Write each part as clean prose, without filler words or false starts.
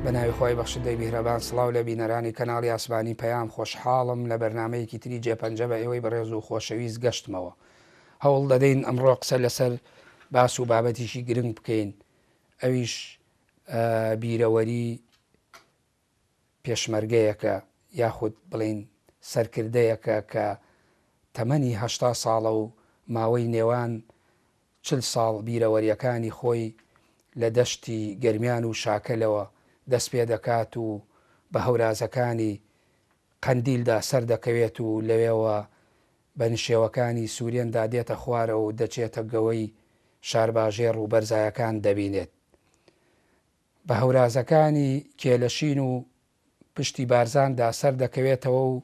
بەناوی خۆی بەخشدەی میهرەبان سڵاو لە بینەرانی کەناڵی ئاسمانی پەیام خۆشحاڵم لە بەرنمەیەکی تری جێپەنجە بە ئێوەی بەڕێز و خۆشەویست گەشتمەوە. هەوڵ دەدەین ئەمڕۆ قسە لەسەر باس و بابەتیشی گرنگ بکەین، ئەویش بیرەوەری پێشمەرگەیەکە یاخود بڵین سەرکردەیەکە کە تەمەنی هەشتا ساڵە و ماوەی نێوان 40 ساڵ بیرەوەریەکانی خۆی لە دەشتی گەرمیان و شاکەلەوە دەست پێ دەکات و بە هەورازەکانی قەندیلدا سەر دەکەوێت و لەوێەوە بە نشێوەکانی سوورێندا دێتە خوارەوە و دەچێتە گەوەی شارباژێر و بەرزایەکان دەبینێت. بە هەورازەکانی کێلەشین و پشتی بارزاندا سەر دەکەوێتەوە و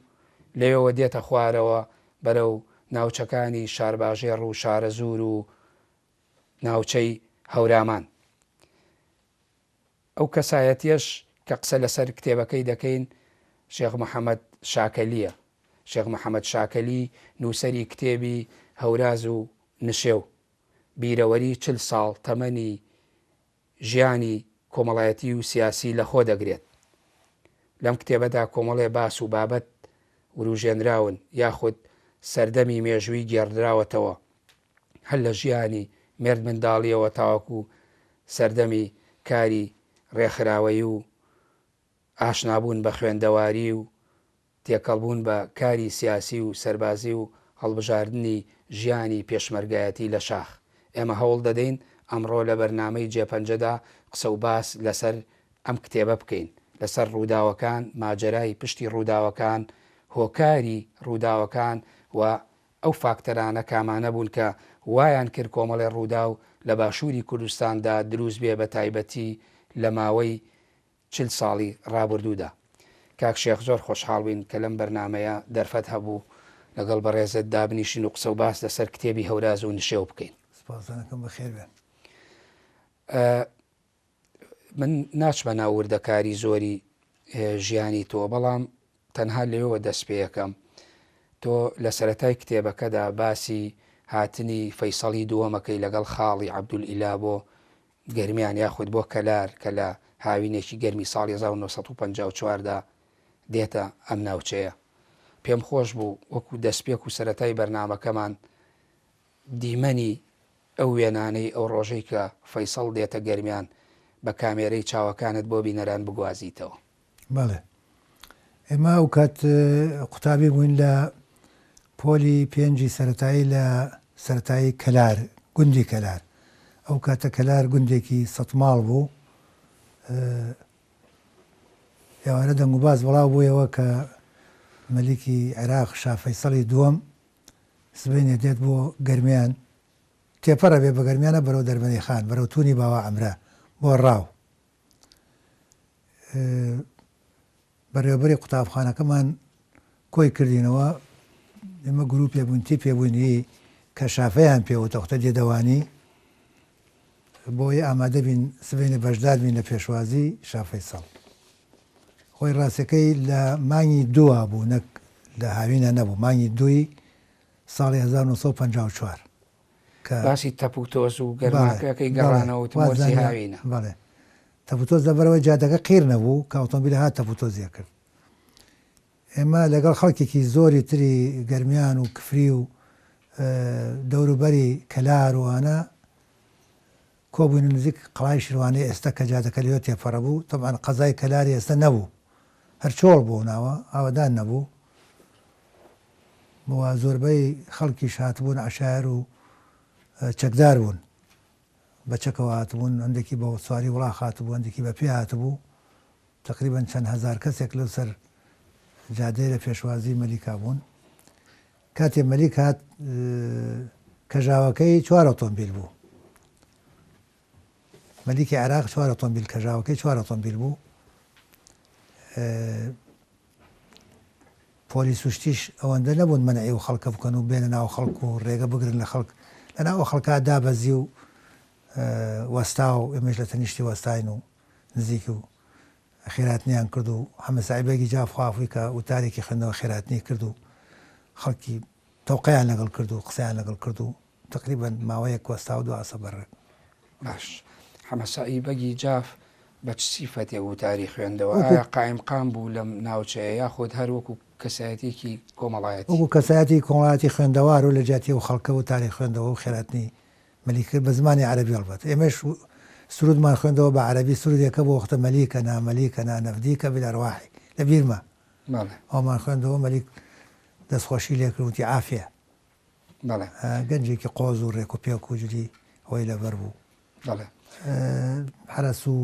لەوێەوە دێتە خوارەوە بەرەو ناوچەکانی شارباژێر و شارەزور و ناوچەی هەورامان. ئەو کەسایەتیش کە قسە لەسەر کتێبەکەی دەکەین شێخ محەممەد شاکەلیە. شێخ محەممەد شاکەلی نووسەری کتێبی هەوراز و نشێو، بیرەوەری 40 ساڵ تەمەنی ژیانی کۆمەڵایەتی و سیاسی لە خۆ دەگرێت. لەم کتێبەدا کۆمەڵێ باس و بابەت وروژێنراون یاخود سەردەمی مێژووی گێڕدراوەتەوە، هەر لە ژیانی مرد منداڵیەوە تاوەکو سەردەمی کاری ڕێکخراوەی و ئاشنابوون بە خوێندەواری و تێکەڵبوون بە کاری سیاسی و سەربازی و هەڵبژاردننی ژیانی پێشمەرگایەتی لە شاخ. ئێمە هەوڵ دەدەین ئەمڕۆ لە بەرنامەی جێپەنجەدا قسە و باس لەسەر ئەم کتێبە بکەین، لەسەر ڕووداوەکان، ماجەرای پشتی ڕووداوەکان، هۆکاری ڕووداوەکان و ئەو فاکتەرانە کامانە بوون کە وایان کرد کۆمەڵێ ڕوودا و لە باشووری کوردستاندا دروست بێ بە تایبەتی لە ماوەی 40 ساڵی ڕابردوودا. کاک شێخ زۆر خۆشحاڵ بووین کە لەم بەرنمەیە دەرفەت هەبوو لەگەڵ بەڕێزت دابنیشین و قسە و باس لەسەر کتێبی هەوراز و نشێو بکەین. من ناچمە ناو وردەکاری زۆری ژیانی تۆ، بەڵام تەنها لێەوە دەست پێ یەکەم. تۆ لە سەرەتای کتێبەکەدا باسی هاتنی فەیسەڵی دووەمەکەی لەگەڵ خاڵی عەبدولئیلا بۆ گەرمیان یاخود بۆ کەلار کە لە هاوینێکی گەرمی ساڵی 1954دا دێتە ئەم ناوچەیە. پێم خۆش بوو وەکو دەستپێک و سەرەتای بەرنامەکەمان دیمەنی ئەو وێنانەی ئەو ڕۆژەی کە فەیسەڵ دێتە گەرمیان بە کامێرەی چاوەکانت بۆ بینەران بگوازیتەوە. بەڵێ، ئێمە ئەو کات قوتابی بووین لە پۆلی پێنجی سەرەتایی لە سەرەتایی کەلار، گوندی کەلار. ئەو کاتە کەلار گوندێکی سەتماڵ بوو. ئێوارە دەنگ و باز بڵاو بوویەوە کە مەلیکی عێراق شا فەیسەڵی دووەم سبەینێ دێت بۆ گەرمیان، تێپەڕە بێ بە گەرمیانە بەرەو دەربەنی خان، بەرەو توونی باوە ئەمرە بۆ ڕاو. بەڕێوەبەری قوتابخانەکەمان کۆی کردینەوە، ئێمە گروپێ بووین تی پێبووینی کە شافەیان پێوە تەختە دێدەوانی بۆی ئامادە بین سبەینە بەشدار بین لە پێشوازی شا فەیسەڵ. خۆی ڕاستەکەی لە مانگی دووە بوو، نەک لە هاوینە نەبوو، مانگی دووی ساڵی 1954 کە باسی تەپوتۆز و گەرماکەکەی گەڕانەوە تۆزی هاوینە. بەڵێ، تەپوتۆز لەبەرەوەی جادەکە قیر نەبوو کە ئۆتۆمبیل هات تەپوتۆزیە کرد. ئێمە لەگەڵ خەڵکێکی زۆری تری گەرمیان و کفری و دەوروبەری کەلار وانە کۆبووین نزیک قەڵای شیروانەی ئێستا کە جادەکە لێوە تێپەڕە بوو. تەبعاً قەزای کەلاری ئێستا نەبوو، هەر چۆڵ بوو ناوە، ئاوەدان نەبوو. بۆ زۆربەی خەڵکیش هاتبوون عەشایر و چەکدار بوون، بە چەکەوە هاتبوون، هەندێکی بە سواری وڵاغ هاتبوو، هەندێکی بە پێ هاتبوو. تقریبەن چەند هەزار کەسێک لەو سەر جادەی لە پێشوازی مەلیکا بوون. کاتێ مەلیک هات کەژاوەکەی 4 ئۆتۆمبیل بوو. مەلیکی عێراق 4 ئۆتۆمبیل، کەژاوەکەی 4 ئۆتۆمبیل بوو. پۆلیس وشتیش ئەوەندە نەبوون مەنعی و خەڵکە بکەن و بێنە ناو خەڵک و ڕێگە بگرن لە خەڵک. لە ناو خەڵکا دابەزی و وەستا و ئێمەش لە تەنیشتی وەستاین و نزیک و خێراتنیان کرد و حەمەسایبێکی جافخوافووی کە وتارێکی خوێندنەوە خێراتنی کرد و خەڵکی تەوقەیان لەگەڵ کرد و قسەیان لەگەڵ کرد و تقریبا ماوەیەک وەستا و دو ئاسە بەڕێک. باش، حەمەسایی بەگی جاف بە چ سیفەتێ بوو تاری خوێندەوە؟ ئایا قایمقام بوو لەم ناوچەیە یاخود هەروەکو کەسایەتێکی کۆمەڵایەتی؟ وەکو کەسایەتی کۆمەڵایەتی خوێندەوار و لە جیاتی و خەڵکە و تاری خوێندەوە و خێراتنی مەلیکرد بە زمانی عەرەبی هەڵبەت. ئێمەش سرودمان خوێندەوە بە عەرەبی، سرودێکە بۆ وەختە مەلیکەنا مەلیکەنا نەفدیکە بالئەرواحی لە بیرمە ئەومان خوێندەوە. مەلیک دەستخۆشی لێ کرد وتی عافیە. گەنجێکی قۆز و ڕێک و پێک و جوری ئەوەی لەبەر بوو. حرەس و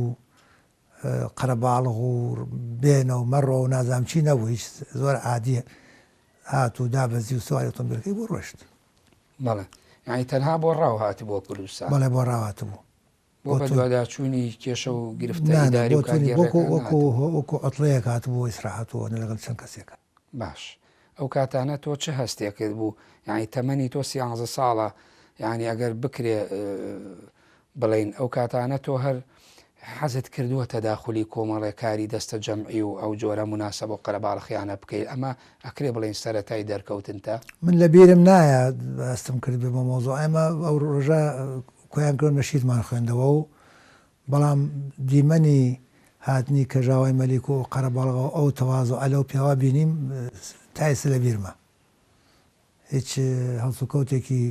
قەرەباڵغ و بێنە و مەڕۆ و نازام چی نەبوو، هیچ زۆر عادیە. هات و دابەزی و سواری ئۆتۆمبیلەکەی بۆ ڕۆشت. بەڵێ یعنی تەنها بۆ ڕاو هات بۆ کوردستان؟ بەڵێ بۆ ڕاو هات بوو. بۆ بە دوواداچوونی کێشە و گرفتە ئیداری و کارگێڕەکان وەکو عوتڵەیەک هات بۆ ئیسراحەتەوە لەگەڵ چەند کەسێکە. باش، ئەو کاتانە تۆ چه هەستێکت بوو؟ یعنی تەمەنی تۆ 13 ساڵە، یعنی ئەگەر بکرێ بڵین ئەو کاتانە تۆ هەر حەزت کردووە تەداخلی کۆمەڵێکاری دەستە جەمعی و ئەو جۆرە مناسەبە و قەرەباڵغیانە بکەیت؟ ئەمە ئەکرێ بڵین سەرەتای دەرکەوتنتە؟ من لە بیرم نایە ئەستم کرد بێ بە مۆزوع. ئێمە ئەو ڕۆژە کۆیان کرد نەشیدمان خوێندەوە و بەڵام دیمەنی هاتنی کەژاوای مەلیک و قەرەباڵغەوە ئەو تەواز و ئەلە و پیاوا بینیم تایسە لە بیرمە. هیچ هەڵسوکەوتێکی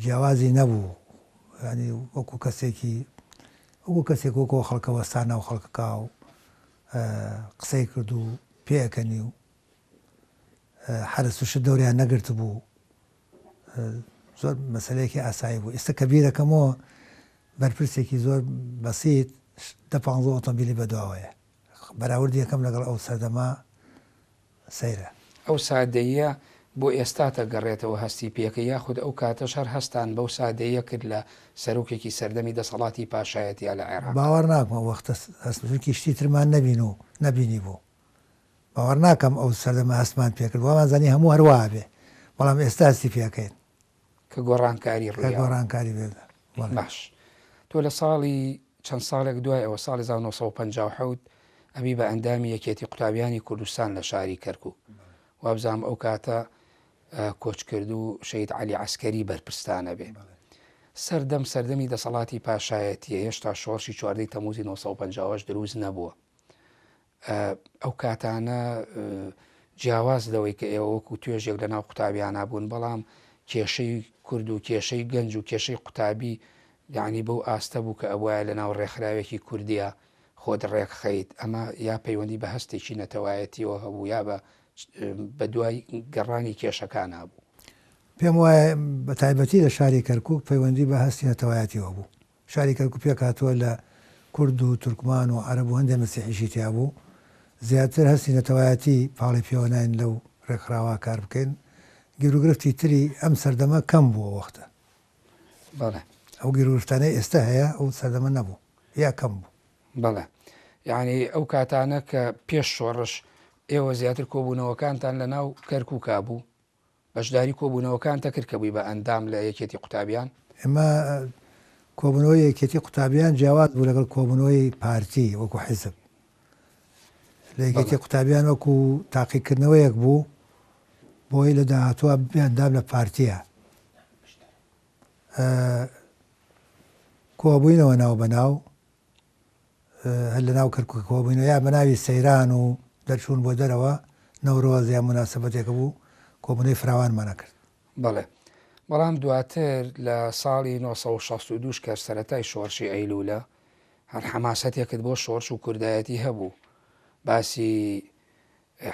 جیاوازی نەبوو، ینی وەکو کەسێک وەکو خەڵکە وەستانە و خەڵکەکە و قسەی کرد و پێەکەنی و حرەس و شت دەوریان نەگرت بوو. زۆر مەسەلەیەکی ئاسایی بوو. ئێستا کە بیرەکەمەوە بەرپرسێکی زۆر بەسیط 15 ئۆتۆمبیلی بەدواوەیە، بەراورد یەکەم لەگەڵ ئەو سەردەما سەیرە. ئەو سادەیە بۆ ئێستاتە گەڕێتەوە هەستی پێکە، یاخود ئەو کاتەش هەر هەستان بەو سادەیە کرد لە سەرۆکێکی سەردەمی دەسەڵاتی پاشایەتی لە عێراق؟ باوەڕ ناکەم وەختە هەستێکی شتی ترمان نەبینی بوو. باوەڕ ناکەم ئەو سەردەمە هەستمان پێکرد، وامانزانی هەموو هەروە بێ، بەڵام ئێستا هەستی پێکەین کە گۆڕانکاری گۆڕانکاری بێ. باش، تۆ لە ساڵی چەند ساڵێک دوای ئەوە ساڵی 1957 ئەبی بە ئەندامی یەکێتی قوتابیانی کوردستان لە شاری کەرکووک. وابزانام ئەو کاتە کۆچ کرد و شەید عەلی عەسکەری بەرپرسانە بێ. سەردەمی دەسەڵاتی پاشایەتیە، هێشتا شۆڕشی 14 تەموزی 1950 دروست نەبووە. ئەو کاتانە جیاواز لەوەی کە ئێوە وەکو توێژێک لە ناو قوتابیانە بوون، بەڵام کێشەی کورد و کێشەی گەنج و کێشەی قوتابی یعنی بەو ئاستە بوو کە ئەوایە لە ناو ڕێکخراوێکی کوردیە خۆت ڕێک خەیت. ئەمە یا پەیوەندی بە هەستێکی نەتەوایەتیەوە هەبوو یا بە دوای گەڕانی کێشەکان هەبوو؟ پێم وایە بە تایبەتی لە شاری کەرکووک پەیوەندی بە هەستی نەتەوایەتیەوە بوو. شاری کەرکووک پێک هاتووە لە کورد و تورکمان و عەرەب و هەندێک مەسیحیشی تیا بوو. زیاتر هەستی نەتەوایەتی پاڵی پێوە ناین لەو ڕێکخراوە کار بکەین. گیرروگرفتی تری ئەم سەردەمە کەم بووە وەختە. بەڵێ ئەو گیرروگرفتانەی ئێستا هەیە ئەو سەردەمە نەبوو یا کەم بوو. بەڵێ یعنی ئەو کاتانە کە پێش شۆڕش ئێوە زیاتر کۆبوونەوەکانتان لە ناو کەرکووکا بوو، بەشداری کۆبوونەوەکان تەکرد کە بووی بە ئەندام لە یەکێتی قوتابیان؟ ئێمە کۆبوونەوەی یەکێتی قوتابیان جیاواز بوو لەگەڵ کۆبوونەوەی پارتی وەکو حیزب. لە یەکێتی قوتابیان وەکو تاقیکردنەوەیەک بوو بۆی لە داهاتووە بیاندام لە پارتیە. کۆبووینەوە ناو بەناو هەر لە ناو کەرکووک کۆبووینەوە یا بە ناوی سەیران و دەرچوون بۆ دەرەوە نەورۆز یا مناسبەتێکە بوو، کۆبوونەوەی فراوانمانە کرد. بەڵێ، بەڵام دواتر لە ساڵی 1962 کە سەرەتای شۆڕشی ئەیلولە هەر حەماسەتێکت بۆ شۆڕش و کوردایەتی هەبوو. باسی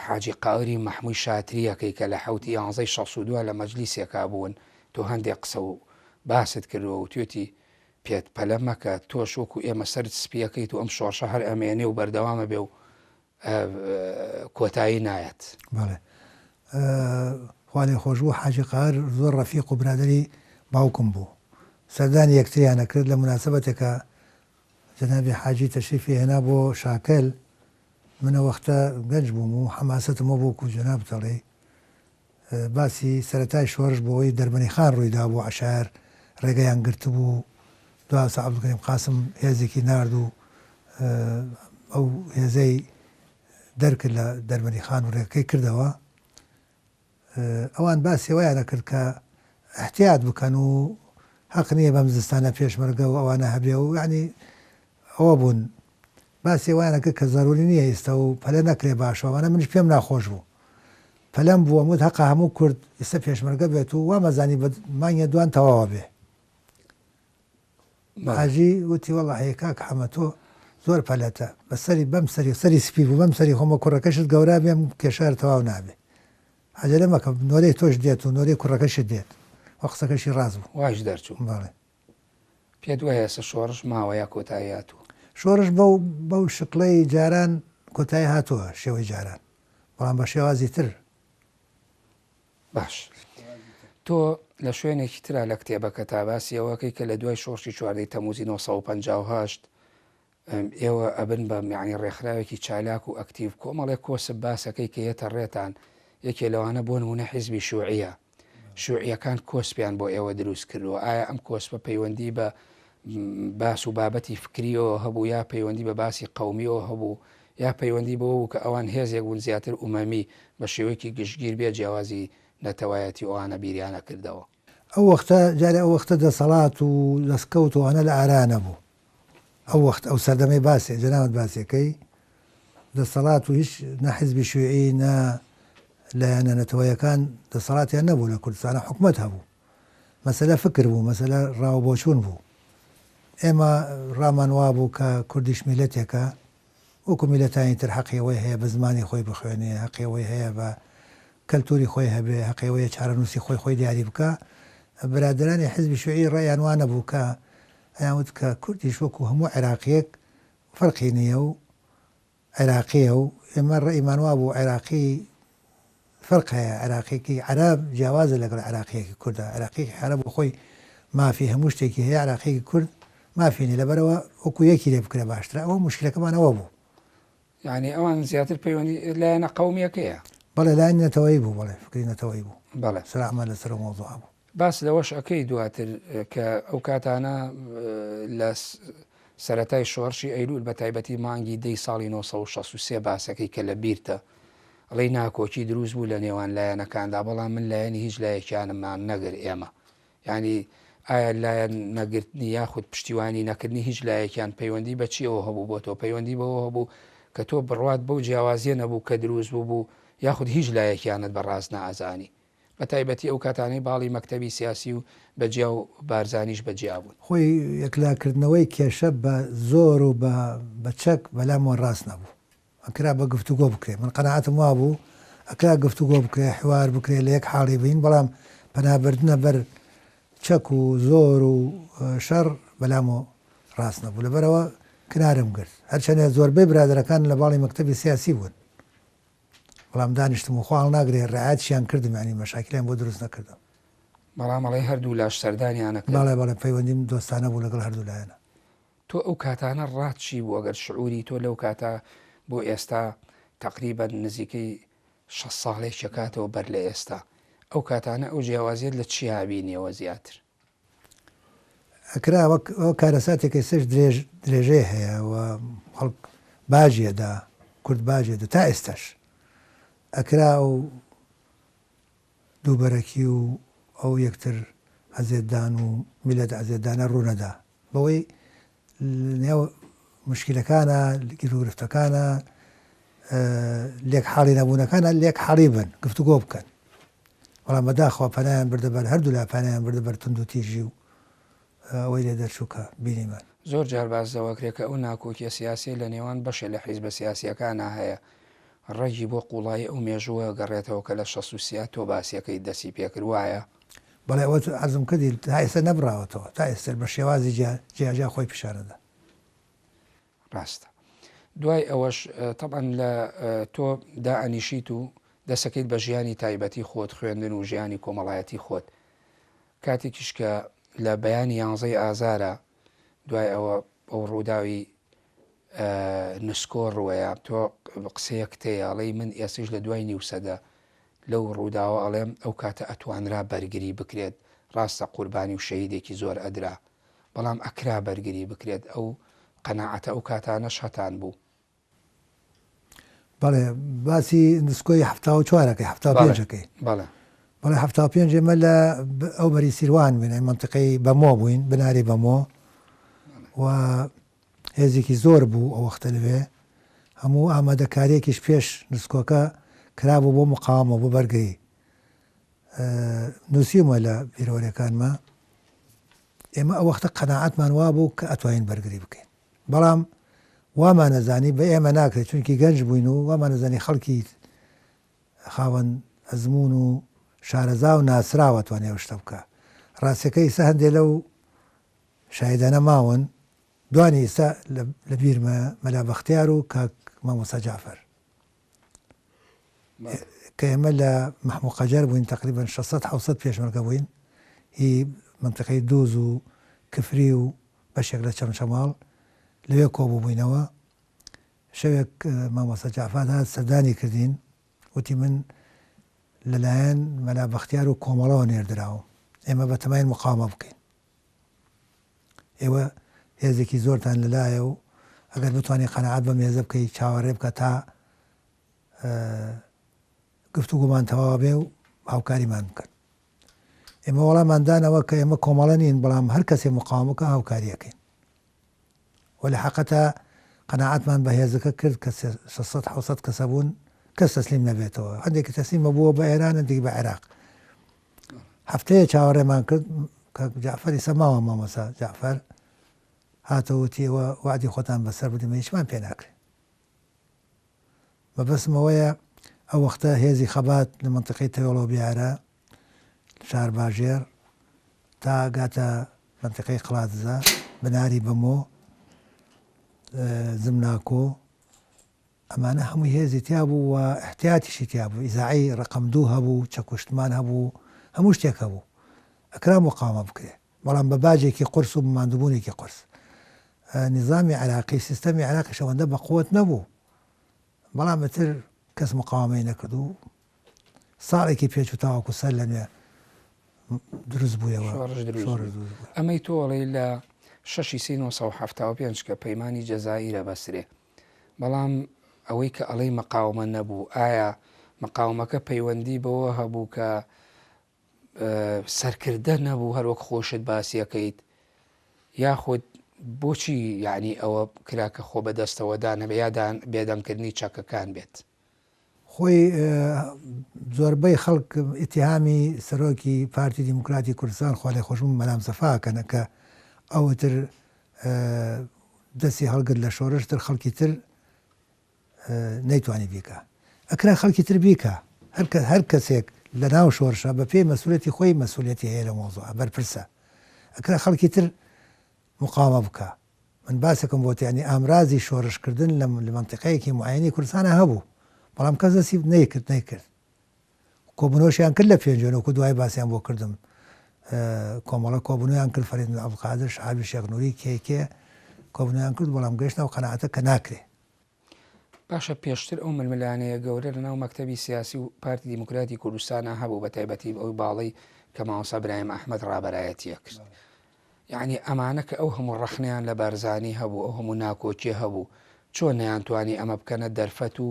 حاجی قاوری مەحمووی شاتریەکەی کە لە 1962 لە مەجلیسێکا بوون، تۆ هەندێک قسە و باست کردەوە و توێتی پێت پەلە مەکە، تۆش وەکو ئێمە سەرت سپیەکەیت و ئەم شۆڕشە هەر ئەمێنێ و بەردەوامە بێ و کۆتایی نایەت. بەڵێ، خوا لێ خۆش بوو، حاجی قاور زۆر ڕەفیق و برادری باوکم بوو. سەردانی یەکتریانە کرد لە مناسبەتێکە جەنابی حاجی تەشریفی هێنا بۆ شاکەل. منە وەختە گەنج بووم و حەماسەتمە بۆ کو جەناب دەڵێ باسی سەرەتای شۆڕش بۆەوەی دەرمەنی خان ڕوویدا بۆ عەشایر ڕێگەیان گرت بوو. دواسە عەبدولکەریم قاسم هێزێکی نارد و ئەو هێزەی دەرکرد لە دەرمەنی خان و ڕێگەکەی کردەوە. ئەوان باسی وایانە کرد کە احتیاط بکەن و حەق نییە بەم زستانە پێشمەرگە و ئەوانە هەبێ و یعنی ئەوە بوون باسی وانەکە کە زەروری نییە ئێستا و پەلە نەکرێ باشەوەوانە منش پێم ناخۆش بوو پەلەم بووە وت هەقا هەموو کورد ئێستا پێشمەرگە بێت و وا مەزانی مانگە دوان تەواوە بێ حاجی وتی وەڵا هەیە کاک حەمە تۆ زۆر پەلەتە بەسەری بەم سەری سپی بوو بەم سەری خۆمە کوڕەکەشت گەورا بێم کێشار تەواو نابێ حاجە لەمەکە نۆرەی تۆش دێت و نۆرەی کوڕەکەشت دێت وە قسەکەشی ڕاز بوو واش دەرچوو بەڵێ پێت وایە ئێستا شۆڕش ماوەیە کۆتایی هاتووە شۆڕش بەو شقلەی جاران کۆتایی هاتووە شێوەی جاران بەڵام بە شێوازی تر باش تۆ لە شوێنێکی ترا لە کتێبەکە تا باسی ئەوەکەی کە لە دوای شۆڕشی 14 تەموزی 1958 ئێوە ئەبن بە میانی ڕێکخراوێکی چالاک و ئەکتیڤ کۆمەڵێک کۆسب باسەکەی کە یەتە ڕێتان یەکێ لەوانە بۆ نمونە حیزبی شوعیە شوعیەکان کۆسپیان بۆ ئێوە دروست کردووە ئایا ئەم کۆسپە پەیوەندی بە باس و بابەتی فکریەوە هەبوو یا پەیوەندی بە باسی قەومیەوە هەبوو یا پەیوەندی بەوە کە ئەوان هێزێک بوون زیاتر ئومەمی بە شێوەیەکی گشتگیر بێ جیاوازی نەتەوایەتی ئەوانە بیریانە کردەوە ئەو وەختە جارێ ئەو وەختە دەسەڵات و دەستکەوت و ئەوانە لە ئارانە بوو ئەو وەخت ئەو سەردەمەی باسێ جەناوت باسیەکەی دەسەڵات و هیچ نە حیزبی شوێعی نە لایەنە نەتەوەیەکان دەسەڵاتیان نەبوو لە کوردستانە حکومەت هەبوو مەسەلە فکر بوو مەسەلە ڕاوبۆچوون بوو ئێمە ڕامان وا بوو کە کوردیش میلەتێکە وەکو میلەتانی تر حەقیەوەی هەیە بە زمانی خۆی بخوێنێ حەقیەوەی هەیە بە کەلتوری خۆی هەبێ حەقیەوەی چارەنووسی خۆی دیاری بکە برادرانی حیزبی شوێعی ڕێیان وانە بوو کە ئەیانوت کە کوردیش وەکو هەموو عێراقیەک فەرقی نییە و عێراقیە و ئێمە ڕێیمان وا بوو عێراقی فەرق هەیە عێراقیەکی عەراب جیاوازە لەگەڵ عێراقیەکی کوردە عێراقیەکی عەرەب بۆ خۆی مافی هەموو شتێکی هەیە عێراقیەکی کورد مافینی لەبەرەوە وەکو یەکی لێ بکرێ باشترە ئەوە مشکلەکەمانەوە بوو یعنی ئەوان زیاتر پەیوەندی لایەنە قەومیەکەیە بەڵێ لایەن نەتەوەیی بوو بەڵێ فکری نەتەوەیی بوو بەڵێ سەرعمە لەسەر مۆزوع بوو باس لەوەش ئەەکەی دواتر کە ئەو کاتانە لە سەرەتای شۆڕشی ئەیلول بە تایبەتی مانگی دەی ساڵی 1963 باسەکەی کە لە بیرتە ئەڵێ ناکۆکی دروست بوو لە نێوان لایەنەکاندا بەڵام من لایەنی هیچ لایەکیانمان نەگر ئێمە ینی ئایا لایەن نەگرتنی یاخود پشتیوانی نەکردنی هیچ لایەکیان پەیوەندی بە چیەوە هەبوو بۆ تۆ پەیوەندی بەوە هەبوو کە تۆ بڕوات بەو جیاوازیە نەبوو کە دروست بوو یاخود هیچ لایەکیانت بەڕاست نەئازانی بە تایبەتی ئەو کاتانەی باڵی مەکتەبی سیاسی و بەجیا و بارزانیش بەجیا بوون خۆی یەکلاکردنەوەی کێشە بە زۆر و بە چەک بەلامەوە ڕاست نەبوو ئەکرا بە گفتوگۆ بکرێ من قەناعەتم وا بوو ئەکرا گفتوگۆ بکرێ حوار بکرێ لە یەک حاڵی بین بەڵام پەنابردنە بەر چەک و زۆر و شەڕ بەلامەوە ڕاست نەبوو لەبەرەوە کنارم کرد هەرچەندە زۆربەی برادەرەکان لە باڵی مەکتەبی سیاسی بوون بەڵام دانیشتم و خواڵ ناگرێ ڕعایەتیان کردم ینی مەشاکلیان بۆ دروست نەکردم بەڵام ئەڵێ هەردوو لاش سەردانیانە بەڵێ پەیوەندیم دۆستانە بوو لەگەڵ هەردوو لایەنە تۆ ئەو کاتانە ڕاتچی بوو ئەگەر شعوری تۆ لەو کاتە بۆ ئێستا تقریبا نزیکەی 6 ساڵێک چکاتەوە بەر لە ئێستا ئەو کاتانە ئەو جیاوازیت لە چی هابینیەوە زیاتر ئەکرا ئەو کارەساتێکی سەش درێژەی هەیە و خەڵک باژێدا کورد باژێدا تا ئێستاش ئەکرا و دووبەرەکی و ئەو یەکتر عەزێددان و میلەت عەزێددانە ڕوونەدا بەوەی نێو مشکلەکانە گرفتەکانە لێک حاڵی نەبوونەکانە لێک حاڵی بن گفتوگۆ بکەن بەڵام بەداخەوە پەنایان بردەبەر هەردوو لا پەنایان بردەبەر تند و تیژی و ئەوەی لێ دەرچووکە بینیمان زۆر جار باس دەوەکرێت کە ئەو ناکۆکیە سیاسی لە نێوان بەشێ لە حیزبە سیاسیەکانە هەیە ڕێگی بۆ قوڵایی ئەو مێژووە گەڕێتەوە کە لە 63 تۆ باسیەکەی دەسی پێکرد وایە بەڵێ ئەوە عەزم کردی تا ئێستا نەبراوەتەوە تا ئێستا بە شێوازی جیاجا خۆی پیشانەدا ڕاستە دوای ئەوەش تەبەن لە تۆ دائەنیشیت و دەسەکەیت بە ژیانی تایبەتی خۆت خوێندن و ژیانی کۆمەڵایەتی خۆت کاتێکیش کە لە بەیانی 11 ئازارە دوای ئەوە ئەو ڕووداوی نسکۆ ڕوەیە تۆ قسەیەک تێیاڵی من ئێسش لە دوای نیوسەدا لەو ڕووداوە ئەڵێم ئەو کاتە ئەتوانرا بەرگری بکرێت ڕاستە قوربانی و شەهیدێکی زۆر ئەدرا بەڵام ئەکرا بەرگری بکرێت ئەو قەناعەتە ئەو کاتانەش هەتان بوو بەڵێ باسی نسکۆی 74ەکەی 75ەکەی بەڵێ 75 ئێمە لە ئەو بەری سیروان بووین منتقەی بەمۆ بووین بناری بەمۆ و هێزێکی زۆر بوو ئەو وەختە لەوێ هەموو ئامادەکاریەکیش پێش نسکۆکە کرابوو بۆ مقاومە بۆ بەرگری نووسیمە لە بیرۆرەکانمە ئێمە ئەو وەختە قەناعەتمان وا بوو کە ئەتوانین بەرگری بکەین بەڵام وامان نەزانی بە ئێمە ناکرێت چونکی گەنج بووین و وامان نەزانی خەڵکی خاوەن ئەزمون و شارەزا و ناسراوە توانێ ئەو شتە بکە ڕاستەکە ئیسا هەندێک لەو شایدانە ماون دوانی ئیسا لە بیرمە مەلا بەختیار و کاک مامۆستا جعفەر کە ئێمە لە مەحموود قەجەر بووین تقریبا 600-700 پێشمەرگە بووین هی منتقەی دووز و کفری و بەشێک لە چەمچەماڵ لەوێ کۆبوو بووینەوە شەوێک مامۆستا جعفەر هات سەردانی کردین وتی من لەلایەن مەلا بەختیار و کۆمەڵەوە نێردراوم ئێمە بەتەمایل مقاومە بکەین ئێوە هێزێکی زۆرتان لەلایە و ئەگەر بتوانێت قەناعەت بە مێزە بکەیت چاوەڕێ بکە تا گفتوگومان تەواو بێ و هاوکاریمان بکەن ئێمە وەڵاماندانەوە کە ئێمە کۆمەڵە نین بەڵام هەر کەسێ مقاومەکە هاوکاریەکەین و لە حەقەتە قەناعەتمان بە هێزەکە کرد کە 600-700 کەسە بوون کەس تەسلیم نەبێتەوە هەندێکی تەسلیمە بووە بە ئێران هەندێکی بە عێراق هەفتەیە چاوەڕێمان کرد کە جعفەری سەماوە مامۆستا جعفەر هاتەوتیەوە وعدی خۆتان بەسەر بدەمە هیچمان پێ ناکرێت بەبەسمەوەیە ئەو وەختە هێزی خەبات لە منتقەی تەوێڵۆ بیارە شار باژێر تا گاتە منتقەی قڵاتزە بناری بەمۆ زمناکۆ ئەمانە هەمووی هێزی تیا بوو و احتیاتیشی تیا بوو ئیزاعی ڕقم 2 هەبوو چەکوشتمان هەبوو هەموو شتێک هەبوو ئەکرا مقاومە بکرێت بەڵام بە باجێکی قرس و ماندووبوونێکی قرس نظامی عراقی سیستەمی عراقی شەوەندە بە قوت نەبوو بەڵام بەتر کەس مقاومەی نەکرد و ساڵێکی پێچ و تاواکو سەر لە نوێ دروست بوویەوە ئەمەی تۆڵی لە 6/1975 کە پەیمانی جەزائیرە بەسرێ بەڵام ئەوەی کە ئەڵەی مقاومە نەبوو ئایا مقاومەکە پەیوەندی بەوە هەبوو کە سەرکردە نەبوو هەروەک خۆشت باسیەکەیت یاخود بۆچی یعنی ئەوە کراکە خۆ بەدەستەوەدان هەبێ یادان بێدەنگکردنی چەکەکان بێت خۆی زۆربەی خەڵک ئیتیهامی سەرۆکی پارتی دیموکراتی کوردستان خوا لێ خۆشبوو مەلام سەفاکەنە کە ئەوتر دەستی هەڵگرت لە شۆڕشتر خەڵکی تر نەیتوانی بیکە ئەکرا خەڵکی تر بیکە هەر کەسێک لە ناو شۆڕشە بە پێی مەسئولەتی خۆی مەسئولەتی هەیە لە مۆزوع بەرپرسە ئەکرا خەڵکی تر مقاومە بکە من باسەکەم بۆ یعنی ئامرازی شۆڕشکردن لە منتیقەیەکی معینی کوردستانە هەبوو بەڵام کەس دەستی نەیکرد کۆبوونەوەشیان کرد لە پێنجێنەوەکو دوای باسییان بۆ کردم کۆمەڵە کۆبوونیان کرد فەرید عەبدولقادر شەعبی شێخ نووری کێ کۆبوونیان کرد بەڵام گەیشتنەوە قەناعەتە کە ناکرێ باشە پێشتر ئەو ململانەیە گەورە لەناو مەکتەبی سیاسی و پارتی دیموکراتی کوردستانە هەبوو بە تایبەتی ئەوی باڵی کە مامۆستا برایم ئەحمەد ڕابەرایەتیە کرد یعنی ئەمانە کە ئەو هەموو ڕەخنیان لە بارزانی هەبوو ئەو هەموو ناکۆچی هەبوو چۆن نەیانتوانی ئەمە بکەنە دەرفەت و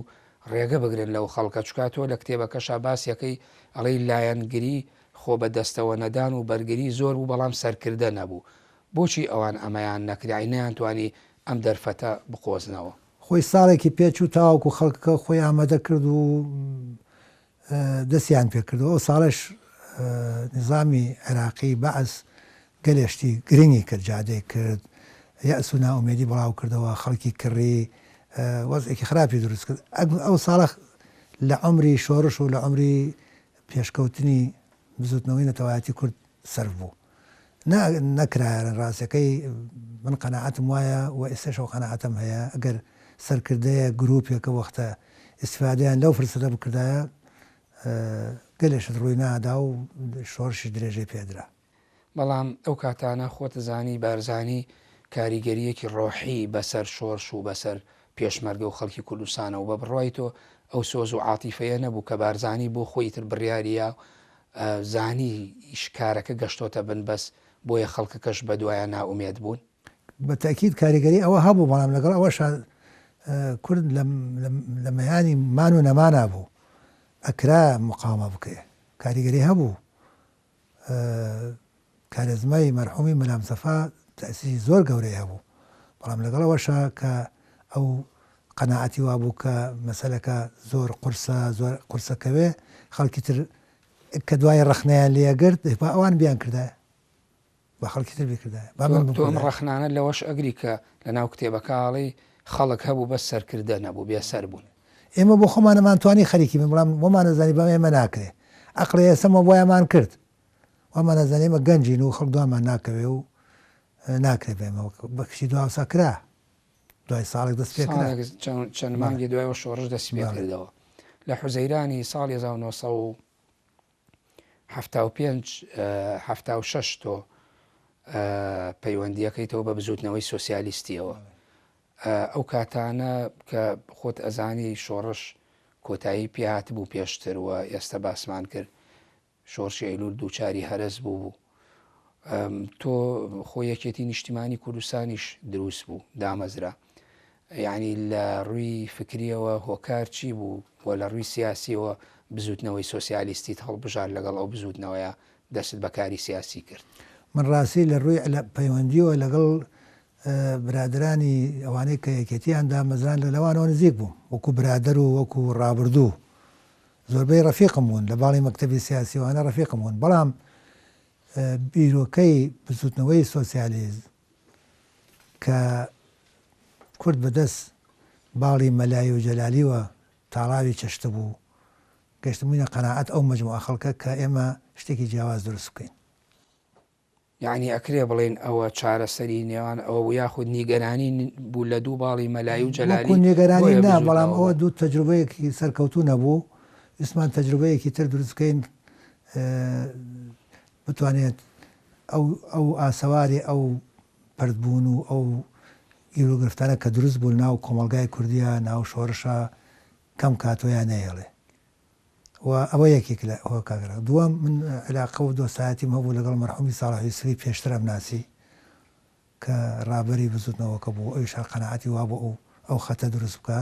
ڕێگە بگرن لەو خەڵکە چکاتەوە لە کتێبەکەشا باسیەکەی ئەڵەی لایەنگری خۆ بەدەستەوە نەدان و بەرگری زۆر بوو بەڵام سەرکردە نەبوو بۆچی ئەوان ئەمەیان نەکرای نەیانتوانی ئەم دەرفەتە بقۆزنەوە خۆی ساڵێکی پێچ و تاواکو خەڵکەکە خۆی ئامادە کرد و دەستیان پێ کردەوە ئەو ساڵش نظامی عێراقی بەعس گەلێشتی گرنگی کرد جادەی کرد یەئس و ناومێدی بڵاو کردەوە خەڵکی کڕی وەزێکی خراپی دروست کرد ئەو ساڵە لە عمری شۆڕش و لە عمری پێشکەوتنی بزوتنەوەی نەتەوایەتی کورد سەرف بوو نەکرایە ڕاستەکەی من قەناعەتم وایە و ئێستاشەوە قەناعەتم هەیە ئەگەر سەرکردەیە گرروپێکە وەختە ئیسفادەیان لەو فرسەدە بکردایە گەلێشت ڕووی نادا و شۆڕشی درێژەی پێدرا بەڵام ئەو کاتانە خۆتەزانی بارزانی کاریگەریەکی ڕۆحی بەسەر شۆڕش و بەسەر پێشمەرگە و خەڵکی کوردستانە و بە بڕای تۆ ئەو سۆز و عاتیفەیە نەبوو کە بارزانی بۆ خۆی تر بڕیاریە زانی شکارەکە گەشتۆتە بنبەس بۆیە خەڵکەکەش بە دوایە ناومێت بوون بە تاکید کاریگەری ئەوە هەبوو بەڵام لەگەڵ ئەوەش کورد لە مەیانی مان و نەمانە بوو ئەکرا مقاومە بکەێ کاریگەری هەبوو کارێزمای مەرحومی مەلام سەفا تەسیری زۆر گەورەی هەبوو بەڵام لەگەڵەوەشە کە ئەو قەناعەتی وابوو کە مەسەلەکە زۆر قورسەکەوێ خەڵکی تر کە دوای ڕخنیان لێگرت با ئەوان بیان کردایە بە خەڵکی تر بکردایە تۆم ڕخنانە لەوەش ئەگری کە لە ناو کتێبەکەڵی خەڵک هەبوو بە سەرکردە نەبوو بێسەر بوون ئێمە بۆ خۆمانەمانتوانی خەریکی من بڵام وەمان نەزانی بەم ئێمە ناکرێ ئەقڵی ئێسەمە بۆیەمان کرد وەمان نەزانانی ئێمە گەنجین و خەڵک دومان ناکەوێ و ناکرێت بێمەوە بەکشی دواسا کرا دوای ساڵێک دەست پێ چەند مانگی دوایەوە شۆڕش دەست پێ کردەوە لە حوزەیرانی ساڵی 1976 تۆ پەیوەندیەکەیتەوە بە بزوتنەوەی سۆسیالیستیەوە ئەو کاتانە کە خۆت ئەزانی شۆڕش کۆتایی پێهات بوو پێشتر وە ئێستا باسمان کرد شۆڕشی ئەیلول دووچاری هەرس بوو تۆ خۆ یەکێتی نیشتیمانی کوردستانیش دروست بوو دامەزرا یعنی لە ڕووی فکریەوە هۆکار چی بوو و لە ڕووی سیاسیەوە بزوتنەوەی سۆسیالیستیت هەڵبژار لەگەڵ ئەو بزوتنەوەیە دەست بەکاری سیاسی کرد من ڕاستی لە ڕووی پەیوەندیەوە لەگەڵ برادرانی ئەوانەی کە یەکێتیان دامەزران لە لەوانەوە نزیک بووم وەکو برادر و وەکو ڕابردوو زۆربەی ڕەفیقم بوون لە باڵی مەکتەبی سیاسیوانە ڕەفیقم بوون بەڵام بیرۆکەی بزوتنەوەی سۆسیالیزم کە کورد بەدەست باڵی مەلای و جەلالیوە تاڵاوی چەشتە بوو گەشتمونە قەناعەت ئەو مەجموعە خەڵکە کە ئێمە شتێکی جیاواز دروست بکەین یعنی ئەکرێ بڵێن ئەوە چارەسەری نێوان ئەوە یاخود نیگەرانی بوو لە دوو باڵی مەلای و جەلالی نیگەرانی نا بەڵام ئەوە دوو تەجروبەیەکی سەرکەوتوو نەبوو ویسمان تەجروبەیەکی تر دروست بکەین بتوانێت ئەو ئاسەواری ئەو پردبوون و ئەو گیرۆگرفتانە کە دروست بوو ناو کۆمەلگای کوردیە ناو شۆڕشە کەم کاتۆیان نەهێڵێ و ئەوە یەکێک لە ئەوە کاگرا دووەم من علاقە و دۆستایەتیم هەبوو لەگەڵ مەرحومی ساڵح یوسفی پێشترم ناسی کە ڕابەری بزوتنەوەکە بوو ئەویش قەناعەتی وا بۆ ئەو خەتە دروست بکە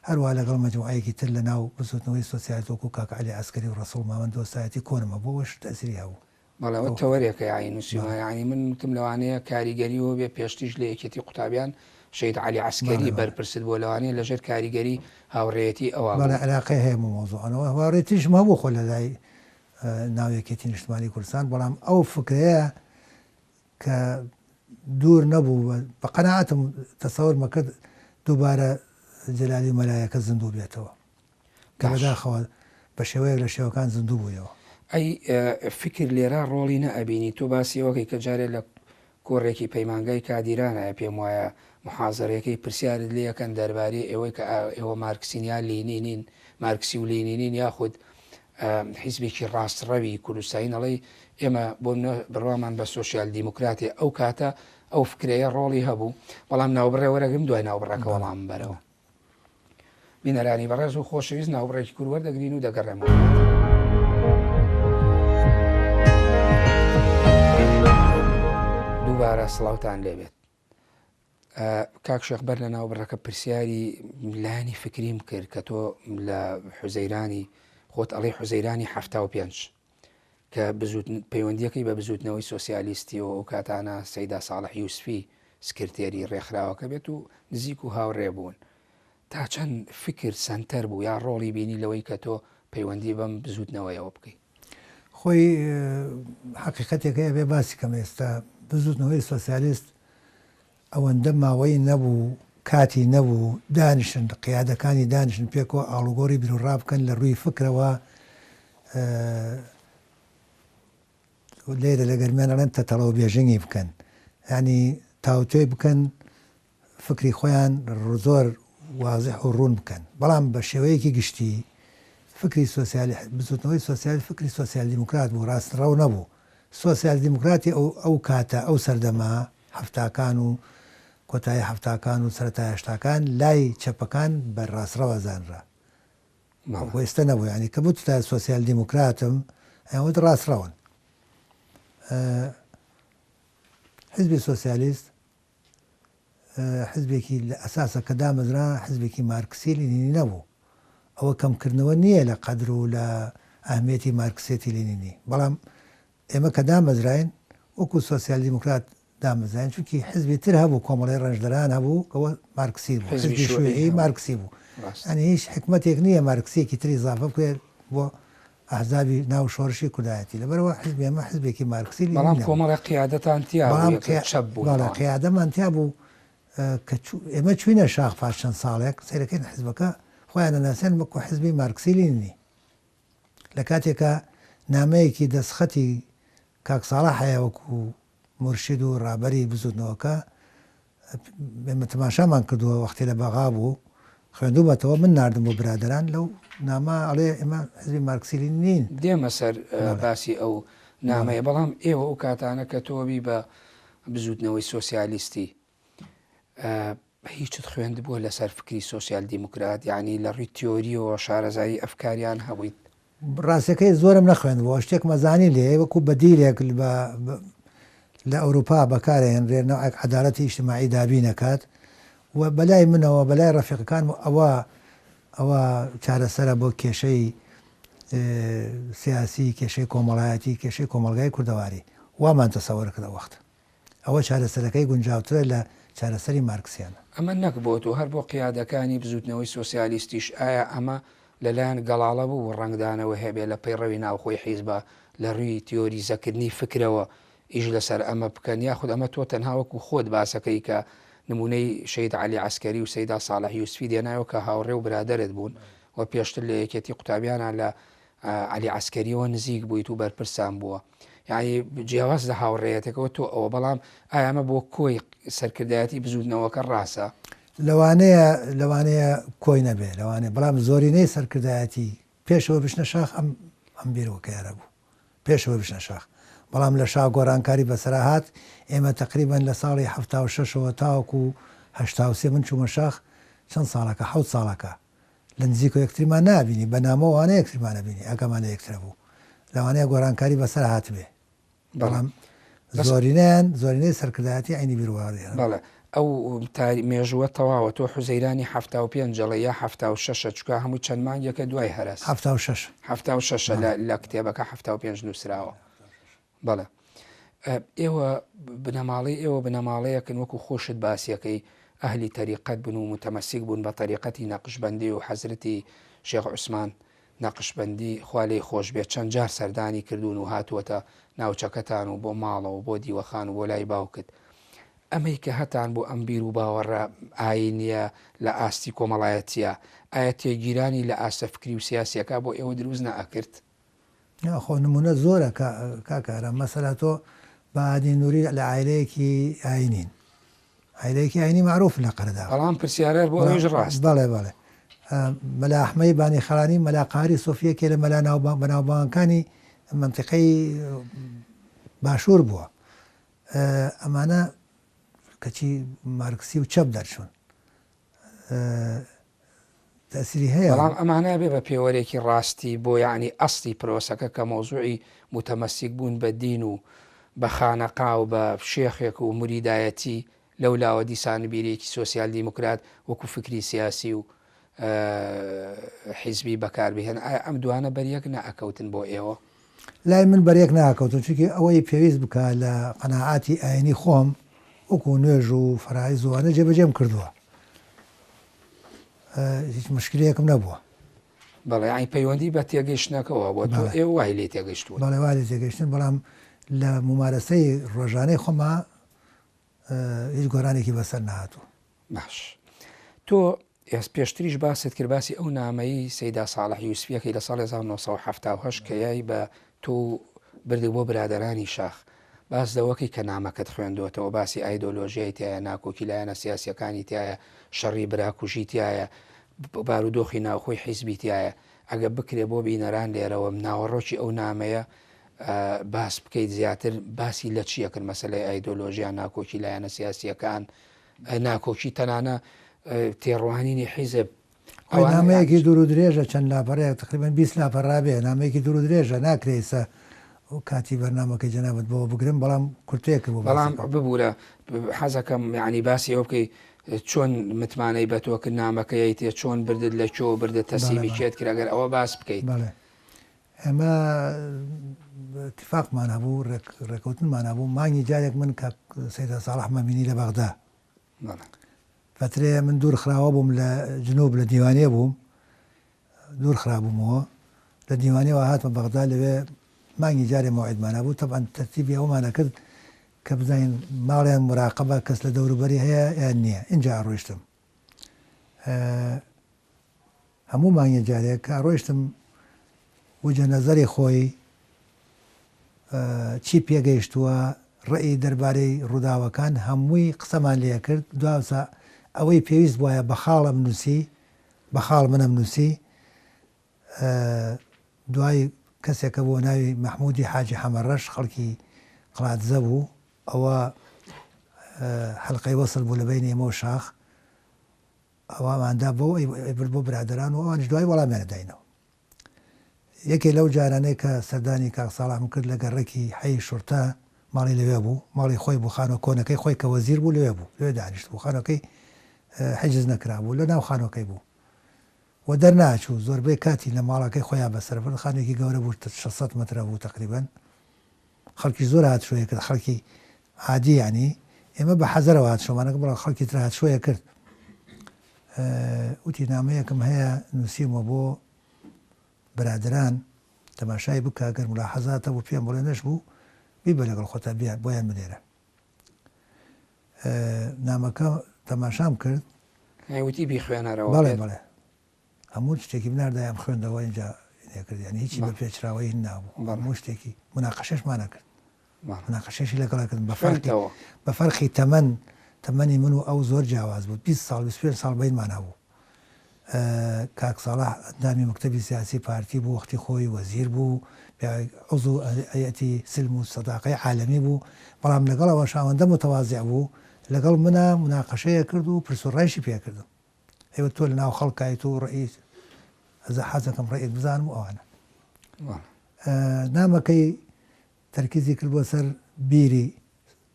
هەروە لەگەڵ مەجموعەیەکی تر لە ناو بزوتنەوەی سۆسیالیست وەکو کاک عەلی عەسکەری و ڕەسوڵ مامەند دۆستایەتی کۆنمە بۆەوەش تەسیری هەبوو بەڵێ تەوەریەکە یعنوسیوە یعنی من وتم لەوانەیە کاریگەریەوە بێ پێشتیش لە یەکێتی قوتابیان شەید عەلی عەسکەری بەرپرست بۆ لەوانەیە لەژێر کاریگەری هاوڕێیەتی ئەوە بەڵێ علاقەی هەیە مۆزوعانەوە هاوڕێتیشم هەبوو خۆ لە لای ناو یەکێتی نیشتیمانی کوردستان بەڵام ئەو فکرەیە کە دوور نەبوو بە قەناعەتم تەسەوڕمە کرد دووبارە جەلالی مەلایەکە زیندوو بێتەوە کە بەداخەوە بە شێوەیەک لە شێوەکان زیندوو بوویەوە ئەی فکر لێرە ڕۆڵی نەئەبینی تۆ باسیەوەکەی کە جارێک لە کۆڕێکی پەیمانگای کادیرانایە پێم وایە محازەرەکەی پرسیارت لێەکەن دەربارەی ئێوەی کە ئێوە مارکسینیا لینینین مارکسی و لینینین یاخود حیزبێکی ڕاستڕەوی کوردستانی نەڵی ئێمە بۆ بڕوامان بە سۆسیال دیموکراتی ئەو کاتە ئەو فکرەیە ڕۆڵی هەبوو بەڵام ناوبڕێ وەرەگرم دوای ناوبڕەکە وەڵام بەرەوە بینەرانی بەڕێز و خۆشەویست ناوبڕێکی کورد وەردەگرین و دەگەڕێمەوە دووبارە سڵاوتان لێبێت کاک شێخبەر لە ناوبڕەکە پرسیاری لایانی فکریم کرد کە تۆ لە حوزەیرانی خۆت ئەڵێ حوزەیرانی 75 کە پەیوەندیەکەی بە بزوتنەوەی سۆسیالیستی و کاتانە سەیدا ساڵح یوسفی سکرتێری ڕێکخراوەکە بێت و نزیک و هاوڕێ بوون تا چەند فکر سەنتەر بوو یا ڕۆڵی بینی لەوەی کە تۆ پەیوەندی بەم بزوتنەوەیەوە بکەیت خۆی حقیقەتێک هەیە بێ باسی کەم ئێستا بزوتنەوەی سۆسیالیست ئەوەندە ماوەی نەبوو کاتی نەبوو دانیشن قیادەکانی دانیشن پێکەوە ئاڵوگۆڕی بیرروڕا بکەن لە ڕووی فکرەوە لێرە لە گەرمیان ئەڵێن تەتەڵەوە بێژنگی بکەن ینی تاوتێ بکەن فکری خۆیان زۆر وازح و ڕوون بکەن بەڵام بە شێوەیەکی گشتی فکری بزوتنەوەی سۆسیال فکری سۆسیال دیموکرات بوو ڕاستڕەو نەبوو سۆسیال دیموکراتی ئەو کاتە ئەو سەردەما هەفتاکان و کۆتایی هەفتاکان و سەرەتای هەشتاکان لای چەپەکان بە ڕاستڕەوە زانرا ئێستا نەبوو ینی کە بوو تا سۆسیال دیموکراتم ئەوت ڕاستڕەون حزبی سۆسیالیست حزبێکی لە ئەساسە کە دامەزرا حزبێکی مارکسی لینینی نەبوو ئەوە کەمکردنەوە نییە لە قەدر و لە ئەهمیەتی مارکسێتی لینینی بەڵام ئێمە کە دامەزراین وەکو سۆسیال دیموکرات دامەزین چونکی حزبی تر هەبوو کۆمەڵی ڕێژدەران هەبوو کەەوە مارکسی بوو حزبی حزبی شوێعی مارکسی بوو ئەنی هیچ حکومەتێک نییە مارکسیەکی تری زافە بکرێت بۆ ئەحزابی ناو شۆڕشی کودایەتی لەبەرەوە حزبی ئەمە حزبێکی مارکسی بەڵام کۆمەڵی قیادەتان تیا بەڵام قیادەمان تیا بوو کە ئێمە چوینە شاخ پاش چەند ساڵێک سیرەکەین حزبەکە خۆیان نەناسێن بەکو حزبی مارکسی لینی لە کاتێکە نامەیەکی دەستخەتی کاک ساڵح هەیە وەکو مرشید و ڕابەری بزوتنەوەکە ئێمە تەماشامان کردووە وەختی لە بەغا بوو خوێندومەتەوە من ناردم بۆ برادران لەو نامە ئەڵێ ئێمە حزبی مارکسی نین دێمە سەر باسی ئەو نامەیە بەڵام ئێوە ئەو کاتانە کە تۆبی بە بزوتنەوەی سۆسیالیستی هیچت خوێند بووە لەسەر فکری سۆسیال دیموکرات یعنی لە ڕووی تیۆریەوە شارەزایی ئەفکاریان هەبوویت ڕاستەکەی زۆرم نەخوێندبووە شتێک مەزانی لێ وەکو بەدیلێک لە ئەوروپا بەکارهێنرێنەوە عەدالەتی ئیجتیماعی دابین نەکات و بەلای منەوە بەلای ڕەفیقەکان ئەوە چارەسەرە بۆ کێشەی سیاسی کێشەی کۆمەڵایەتی کێشەی کۆمەلگای کوردەواری وامان تەسەوەر کردە وەخت ئەوە چارەسەرەکەی گونجاوترە لە چارەسەری مارکسیانە ئەمە نەک بۆ تۆ هەر بۆ قیادەکانی بزوتنەوەی سۆسیالیستیش ئایا ئەمە لەلایەن گەڵاڵە بوو ڕنگدانەوە هەبێ لە پەیڕەوی ناوخۆی حیزبە لە ڕووی تیۆری زەکردنی فکرەوە ئیش لەسەر ئەمە بکەن یاخود ئەمە تۆ تەنها وەکو خۆت باسەکەی کە نمونەی شەید عەلی عەسکەری و سەیدا ساڵح یوسفی دێنایەوە کە هاوڕێ و برادەرت بوون و پێشتر لە یەکێتی قوتابیانە لە عەلی عەسکەریەوە نزیک بوویت و بەرپرسان بووە یعنی جیاواز لە هاوڕێیەتەکەەوە تۆ ئەوە بەڵام ئایا ئەمە بۆ کۆی سەرکردایەتی بزوتنەوەکە ڕاستە لەوانەیە کۆی نەبێ لەوانێ بەڵام زۆرینەی سەرکردایەتی پێشەوە بشنە شاخ ئەم بیرۆکەیارە بوو پێشەوە بشنە شاخ بەڵام لە شا گۆڕانکاری بەسەرهات ئێمە تقریبان لە ساڵی 76ەوە تاوەکو 83 من چوومە شاخ چەند ساڵەکە حوت ساڵەکە لە نزیکۆ یەکتریمان نابینی بە نامەوانە یەکتریمان نبینی ئەگەمانە یەکترە بوو لەوانەیە گۆڕانکاری بەسەر هات بێ بەڵام زۆرینەی سەرکردایەتی عینی بیرواردێن بەڵێ ئەو مێژووە تەواوە تۆ حوزەیرانی 75 جەڵە یا 76 چکە هەموو چەند مانگێکە دوای هەرس 76 لە کتێبەکە 75 نووسراوە بەڵێ ئێوە بنەماڵەیەکن وەکو خۆشت باسیەکەی ئەهلی تەریقەت بن و متەمەسیک بوون بە تەریقەتی نەقشبەندی و حەزرەتی شێخ عوسمان نەقشبەندی خوا لێی خۆش بێت چەند جار سەردانی کردوون و هاتووەتە ناوچەکەتان و بۆ ماڵەوە بۆ دیوەخان و بۆ لای باوکت ئەمەی کە هەتان بۆ ئەم بیر و باوەڕە ئاینیە لە ئاستی کۆمەڵایەتیە ئایا تێگیرانی لە ئاستە فکری و سیاسیەکە بۆ ئێوە دروست نەئەکرد خۆ نمونە زۆرە کاکارە مەسەلا تۆ بەعادی نووری لە عایلەیەکی ئاینین عایلەیەکی ئاینی معروف لە قەرەدا بەڵام پرسیارە بۆ ئەوش ڕاست بەڵێ مەلا ئەحمەی بانی خەرانی مەلا قاری سۆفیەکێ لە مەلا بەناوبانگەکانی منتیقەی باشوور بووە ئەمانە کەچی مارکسی و چەپ دەرچوون تەسیری هەیە بەڵام ئەمانە بێ بە پێوەرێکی ڕاستی بۆ یعنی ئەستی پرۆسەکە کە مۆزوعی متەمەسیک بوون بە دین و بە خانەقا و بە شێخێک و موریدایەتی لەولاوە دیسانبیرێکی سۆسیال دیموکرات وەکو فکری سیاسی و حیزبی بەکاربهێن ئەم دوانە بەریەک نەئەکەوتن بۆ ئێوە لای من بەرێک ناکەوتن چونکی ئەوەی پێویست بکە لە قەناعاتی ئاینی خۆم وەکو نوێژ و فەرایی زوانە جێبەجێم کردووە هیچ مشکلەیەکم نەبووە بەڵێ ئای پەیوەندی بە تێگەیشتنەکەەوە بۆ تۆ ئێوە وای لێ تێگەیشتووە بەڵێ وای لێ تێگەیشتن بەڵام لە ممارەسەی ڕۆژانەی خۆما هیچ گۆرانێکی بەسەر نهاتوو باش تۆ پێشتریش باست کرد باسی ئەو نامەی سەیدا ساڵح یوسفیەکەی لە ساڵی 1970 کە یای بە تۆ بردی بۆ برادەرانی شاخ باس دەوەکەی کە نامەکەت خوێندوەتەوە باسی ئایدۆلۆژیای تایە ناکۆکی لایەنە سیاسیەکانی تایە شەڕی براکوژی تایە بارودۆخی ناوخۆی حیزبی تایە ئەگە بکرێ بۆ بینەران لێرەوە ناوەڕۆکی ئەو نامەیە باس بکەیت زیاتر باسی لە چیەکرد مەسەلەی ئایدۆلۆژیان ناکۆکی لایەنە سیاسیەکان ناکۆکی تەنانە تێڕوانینی حیزب نامەیەکی دوور و درێژە چەند لاپەڕەیە تقریبان 20 لاپەڕابێ نامەیەکی دوور و درێژە ناکرێسە و کاتی بەرنامەکەی جەنابەت بۆ بگرم بەڵام کورتەیەکە بوو بەڵام ببوورە حەزەکەم یعنی باسی ئەو بکەی چۆن متمانەی بە تۆ کرد نامەکەی تێ چۆن بردت لە کۆ بردە تەسیبی کێت کرد ئەگەر ئەوە باس بکەیت ئێمە اتفاقمان هەبوو ڕێکەوتنمان هەبوو مانگی جارێک من کە سەیدە ساڵح مەمینی لە بەغدا فترەیە من دوور خراوە بووم لە جنوب لە دیوانێ بووم دوور خرابوومەوە لە دیوانەوە هاتمە بەغدا لەوێ مانگی جارێ مەوعیدمانە بوو تەبعاً تەرتیبی ئەومانە کرد کە بزانین ماڵیان مراقەبە کەس لە دەوروبەری هەیە یان نییە اینجا ڕۆیشتم هەموو مانگی جارێک کە ڕۆیشتم وجە نەزەری خۆی چی پێگەیشتووە ڕێی دەربارەی ڕووداوەکان هەمووی قسەمان لێ کرد دواسا ئەوەی پێویست وایە بە خاڵم نووسی بە خاڵ منەم نووسی دوای کەسێکە بۆ ناوی مەحموودی حاجی حەمەڕەش خەڵکی قڵاتزە بوو ئەوە حەلقەی وەسڵ بوو لە بینی ئێمە و شاخ ئەوەماندا بۆ برد بۆ برادران و ئەوانش دوای وەڵامیانە داینەوە یەکێ لەو جارانەی کە سەردانی کاک ساڵحم کرد لە گەڕێکی حەی شورتە ماڵی لەوێ بوو ماڵی خۆی بوو خانۆ کۆنەکەی خۆی کە وەزیر بوو لەوێ بوو لەوێ دانیشت بوو خانۆکەی حەجز نەکرا بوو لە ناو خانۆکەی بوو و دەرناچوو زۆربەی کاتی لە ماڵەکەی خۆیان بەسەربرد خانێکی گەورە بوو 600 مەترە بوو تقریبا خەڵکی زۆر هاتشۆیە کرد خەڵکی عادی ینی ئێمە بە حەزەرەوە هاتشۆمانەکە بەڵام خەڵکی تر هاتشۆیە کرد وتی نامەیەکم هەیە نووسیمەوە بۆ برادران تەماشای بکە گەر ملاحەزاتە بوو پێم بڵێ نەش بوو بیبە لەگەڵ خۆتا بیان بۆیان بنێرە نامەکە تەماشام کرد وتی بیخوێنەرەوە بەڵێ بڵێ هەموو شتێکی بناردایان خوێندەوە اینجا کردی ینی هیچی بە پێچراوەی نابوو هەموو شتێکی مناقەشەشمانە کرد مناقەشەشی لەگەڵا کردن بە فەرقی تەمەنی من و ئەو زۆر جیاواز بوو 20 ساڵ 25 ساڵ بینمان هەبوو کاک ساڵح ئەندامی مەکتەبی سیاسی پارتی بوو وەختی خۆی وەزیر بوو عضو هەیەتی سلم و سەداقەی عالەمی بوو بەڵام لەگەڵەوە شاوەندە متەوازیع بوو لەگەڵ منە مناقەشەیە کرد و پرسوڕایشی پێ کردم ئێوە تۆ لە ناو خەڵکایت و ڕئیس ئەزە حەزەکەم ڕێیت بزانم و ئەوانە نامەکەی تەرکیزی کرد بۆ سەر بیری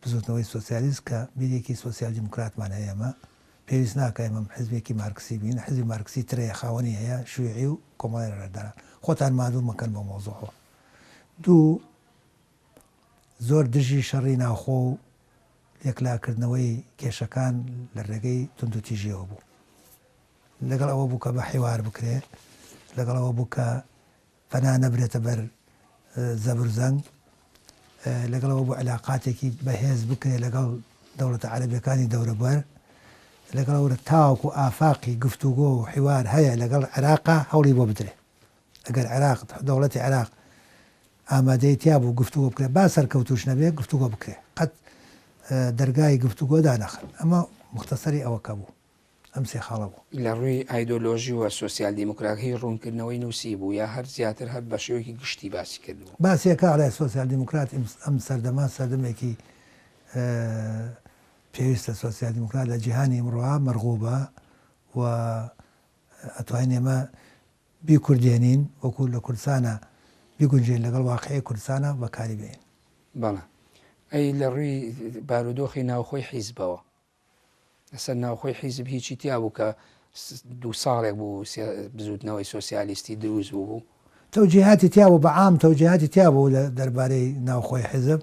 بزوتنەوەی سۆسیالیست کە بیرێکی سۆسیال دیموکراتمان هەیە ئەمە پێویست ناکە ئێمە حزبێکی مارکسی بین حزبی مارکسی ترەیە خاوەنی هەیە شوێعی و کۆمەڵی ڕێداران خۆتان مادوو مەکەن بۆ مۆزوعەوە دوو زۆر دژی شەڕی ناوخۆ و یەکلاکردنەوەی کێشەکان لە ڕێگەی تونند و تیژیەوە بوو لەگەڵ ئەوە بوو کە بە حیوار بکرێ لەگەڵ ئەوە بوو کە فەنا نەبرێتە بەر زەبر زەنگ لەگەڵەوە بۆ علااقاتێکی بەهێز بکرێ لەگەڵ دەوڵەتە عەرەبیەکانی دەورەبەر لەگەڵەوە تاوەکو ئافاقی گفتوگۆ و حیوار هەیە لەگەڵ عێراقا هەوڵی بۆ بدرێ ئەگەر عێراق دەوڵەتی عێراق ئامادەی تیا بوو گفتوگۆ بکرێ با سەرکەوتوش نەبێ گفتوگۆ بکرێ قەت دەرگای گفتوگۆ دانەخن ئەمە مختصری ئەوەکە بوو ئەم سێ خاڵە بوو لە ڕووی ئایدۆلۆژی و سۆسیال دیموکراسی ڕوونکردنەوەی نووسی بوو یا هەر زیاتر هەر بە شێوەیەکی گشتی باسی کردبوو باسیەکە ئەڵای سۆسیال دیموکرات ئەم سەردەما سەردەمێکی پێویستە سۆسیال دیموکرات لە جیهانی ئمڕۆها مەرغوبە و ئەتوانین ئێمە بیکوردێنین وەکو لە کوردستانە بیگونجێن لەگەڵ واقعی کوردستانە بەکاری بێن بەڵێ ئەی لە ڕووی بارودۆخی ناوخۆی حیزبەوە لەسەر ناوخۆی حیزب هیچی تیا بوو کە 2 ساڵێک بوو بزوتنەوەی سۆسیالیستی دروست بوو تەوجیهاتی تیا بوو بە عام تەوجیهاتی تیا بوو لە دەربارەی ناوخۆی حیزب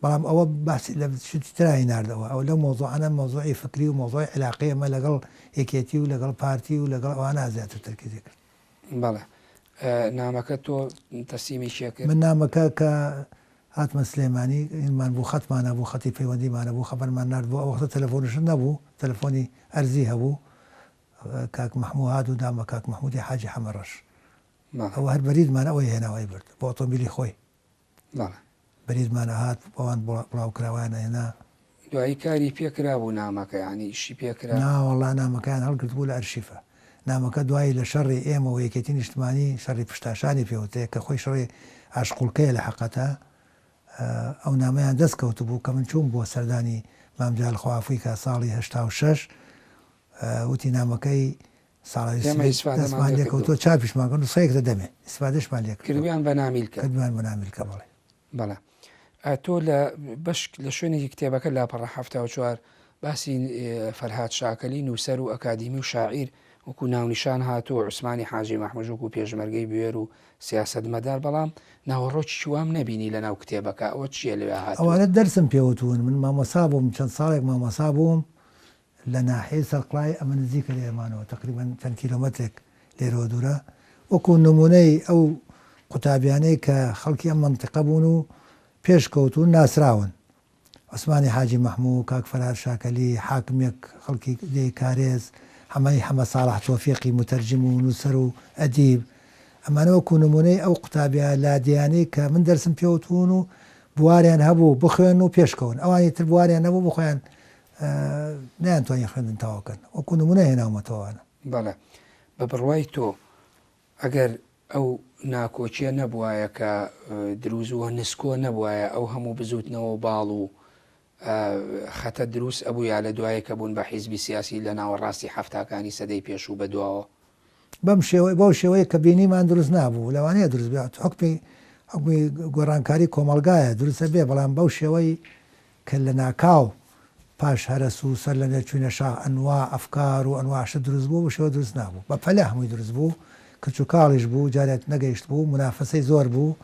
بەڵام ئەوە باسی لە شتی ترایی ناردەوە ئەو لە مۆزوعانە مۆزوعی فکری و مۆزوعی علاقی ئەمە لەگەڵ یەکێتی و لەگەڵ پارتی و لەگەڵ ئەوانە زیاتر تەرکیزی کرد بەڵێ نامەکە تۆ تەسلیمی شێ کرد من نامەکە کە هاتمە سلێمانی ئینمان بوو خەتمانە بوو خەتی پەیوەندیمانە بوو خەبەرمان نرد بوو ئەو وەختە تەلەفۆنشن نەبوو تەلەفۆنی ئەرزی هەبوو کاک مەحموود هات و دامە کاک مەحموودی حاجی حەمەڕەش ئەوە هەر بەریدمان ئەوەی هێناوای برد بۆ ئۆتۆمبیلی خۆی بەریدمانە هات ئەوان بڵاوکراوانە هێنا دوایی کاری پێکرا بوو نامەکە ینی ئیشی پێکرا ناوەڵا نامەکەیان هەڵگرت بوو لە ئەرشیفە نامەکە دوایی لە شەڕی ئێمە و یەکێتی نیشتمانی شەڕی پشتاشانی پێوتەیە کە خۆی شەڕی عاشقولکەیە لە حەقەتە ئەو نامەیان دەستکەوت بوو کە من چوون بۆ سەردانی مامجال خوافوی کە ساڵی 86 وتی نامەکەی ساڵیسمان لێکەوتۆ چاپیشمان کردن سەیەکدە دەمێ ئیسفادەشمان لێ کردویان بە نامیلکە کردوان بە نامیلکە بڵێ بەڵێ تۆ لە بەش لە شوێنێکی کتێبەکە لاپەڕە 74 باسی فەرهاد شاکەلی نووسەر و ئەکادیمی و شاعیر وەکو ناونیشان هاتووە عوسمانی حاجی مەحموود و پێشمەرگەی بوێر و سیاسەتمەدار بەڵام ناوەڕۆکی وام نەبینی لە ناو کتێبەکە ئەوە چییە لەوێ هاتووە؟ ئەوانە دەرسم پێوتون من مامۆسا بووم چەند ساڵێک مامۆسا بووم لە ناحەیە سەرقڵای ئەمە نزیکە لە ئێمانەوە تقریبان چەند کیلۆمەترێک لێرەوە دوورە وەکو نمونەی ئەو قوتابیانەی کە خەڵکی ئەم منتیقە بوون و پێشکەوتون ناسراون عوسمانی حاجی مەحموود کاک فەرهاد شاکەلی حاکمێک خەڵکی دێی کارێز حەمە ساڵح تۆفیقی متەرجم و نووسەر و ئەدیب ئەمانە وەکو نمونەی ئەو قوتابیان لادیانەی کە من دەرسم پێوتون و بواریان هەبوو بخوێن و پێشکەون ئەوانی تر بواریان نەبوو بخۆیان نەیانتوانی خوێندن تاواکەن وەکو نمونە هێناومەتەوەوانە. بەڵێ بە بڕوای تۆ ئەگەر ئەو ناکۆچیە نەبوایە کە دروزووە نسکۆ نەبوایە ئەو هەموو بزوتنەوە باڵ و خەتە دروست ئەبوو یا لە دوایە کە بوون بە حیزبی سیاسی لە ناوەڕاستی هەفتاکانی سەدەی پێشوو بەدواوە بەم شێوەی بەو شێوەیە کە بینیمان دروست نابوو لەوانەیە دروست بێت حکمی گۆڕانکاری کۆمەلگایە دروستە بێ بەڵام بەو شێوەی کە لە ناکاو پاش هەرس و سەر لە نێرچوونە شاخ ئەنوا ئەفکار و ئەنواشە دروست بوو بە شێوە دروست نابوو بە پەلە هەمووی دروست بوو کچ و کاڵیش بوو جارێت نەگەیشت بوو منافەسەی زۆر بوو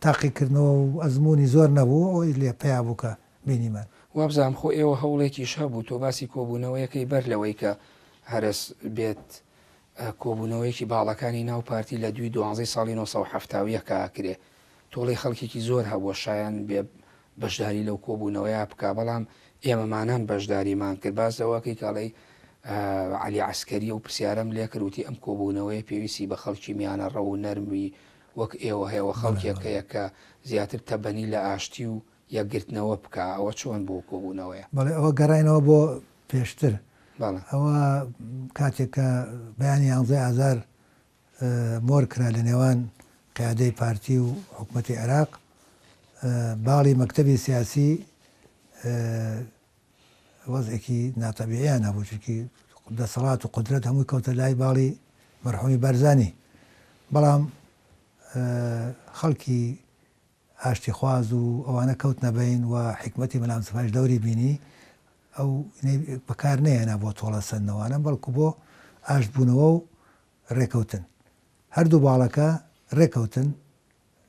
تاقیکردنەوە و ئەزمموی زۆر نەبوو ئەوی لێ پێیا بوو کە بینیمان وابزانام خۆ ئێوە هەوڵێکیش هەبوو تۆ باسی کۆبوونەوەیەکەی بەر لەوەی کە هەرس بێت کۆبوونەوەیەکی باڵەکانی ناو پارتی لە 12 ساڵی 1970 کاکرێ تۆڵی خەڵکێکی زۆر هەبووە شایان بێ بەشداری لەو کۆبوونەوەیە بکە بەڵام ئێمەمانان بەشداریمان کرد باز لەوەکەی کاڵی علی عسکەری و پرسیارم لێ کردوتی ئەم کۆبوونەوەی پێویستی بە خەڵکی میانە ڕە و نەرمی وەک ئێوە هەیەوە خەڵکێکەیە کە زیاتر تەبەنی لە ئاشتی و یەکگرتنەوە بکە ئەوە چۆن بۆ کۆبوونەوەیە بەڵێ ئەوە گەڕینەوە بۆ پێشتر ئەوە کاتێک کە بەیانی 11 ئازار مۆر کرا لە نێوان قیادەی پارتی و حکوومەتی عێراق باڵی مەکتەبی سیاسی وەزێکی ناتەبیعیان هەبوو چونکی دەسەڵات و قودرەت هەمووی کەوتە لای باڵی مەرحومی بەرزانی بەڵام خەڵکی ئاشتی خواز و ئەوانە کەوت نەبین و حکمەتی مەلام سەفاش دەوری بینی ئەو بەکار نێنە بۆ تۆڵە سندەوانە بەڵکو بۆ ئاشت بوونەوە و ڕێکەوتن هەردوو باڵەکە ڕێکەوتن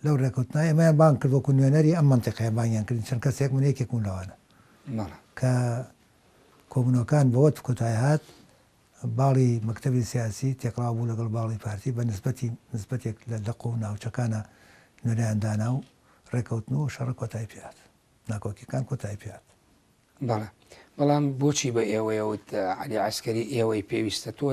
لەو ڕێکەوتنای ئەمەیان بان کرد وەکو نوێنەری ئەم منتیقەیە بانیان کردن چەند کەسێک من یەکێکون لەوانە کە کۆبوونەوەکان بەوە کۆتای هات باڵی مەکتەبی سیاسی تێکڵاو بوو لەگەڵ باڵی پارتی بە نسبەتێک لە لەق و ناوچەکانە نوێنیاندانا و ڕێکەوتن و شەڕ کۆتای پێات ناکۆکیەکان کۆتای پێات. بەڵێ بەڵام بۆچی بە ئێوەیەوت علی عسکەری ئێوەی پێویستە تۆ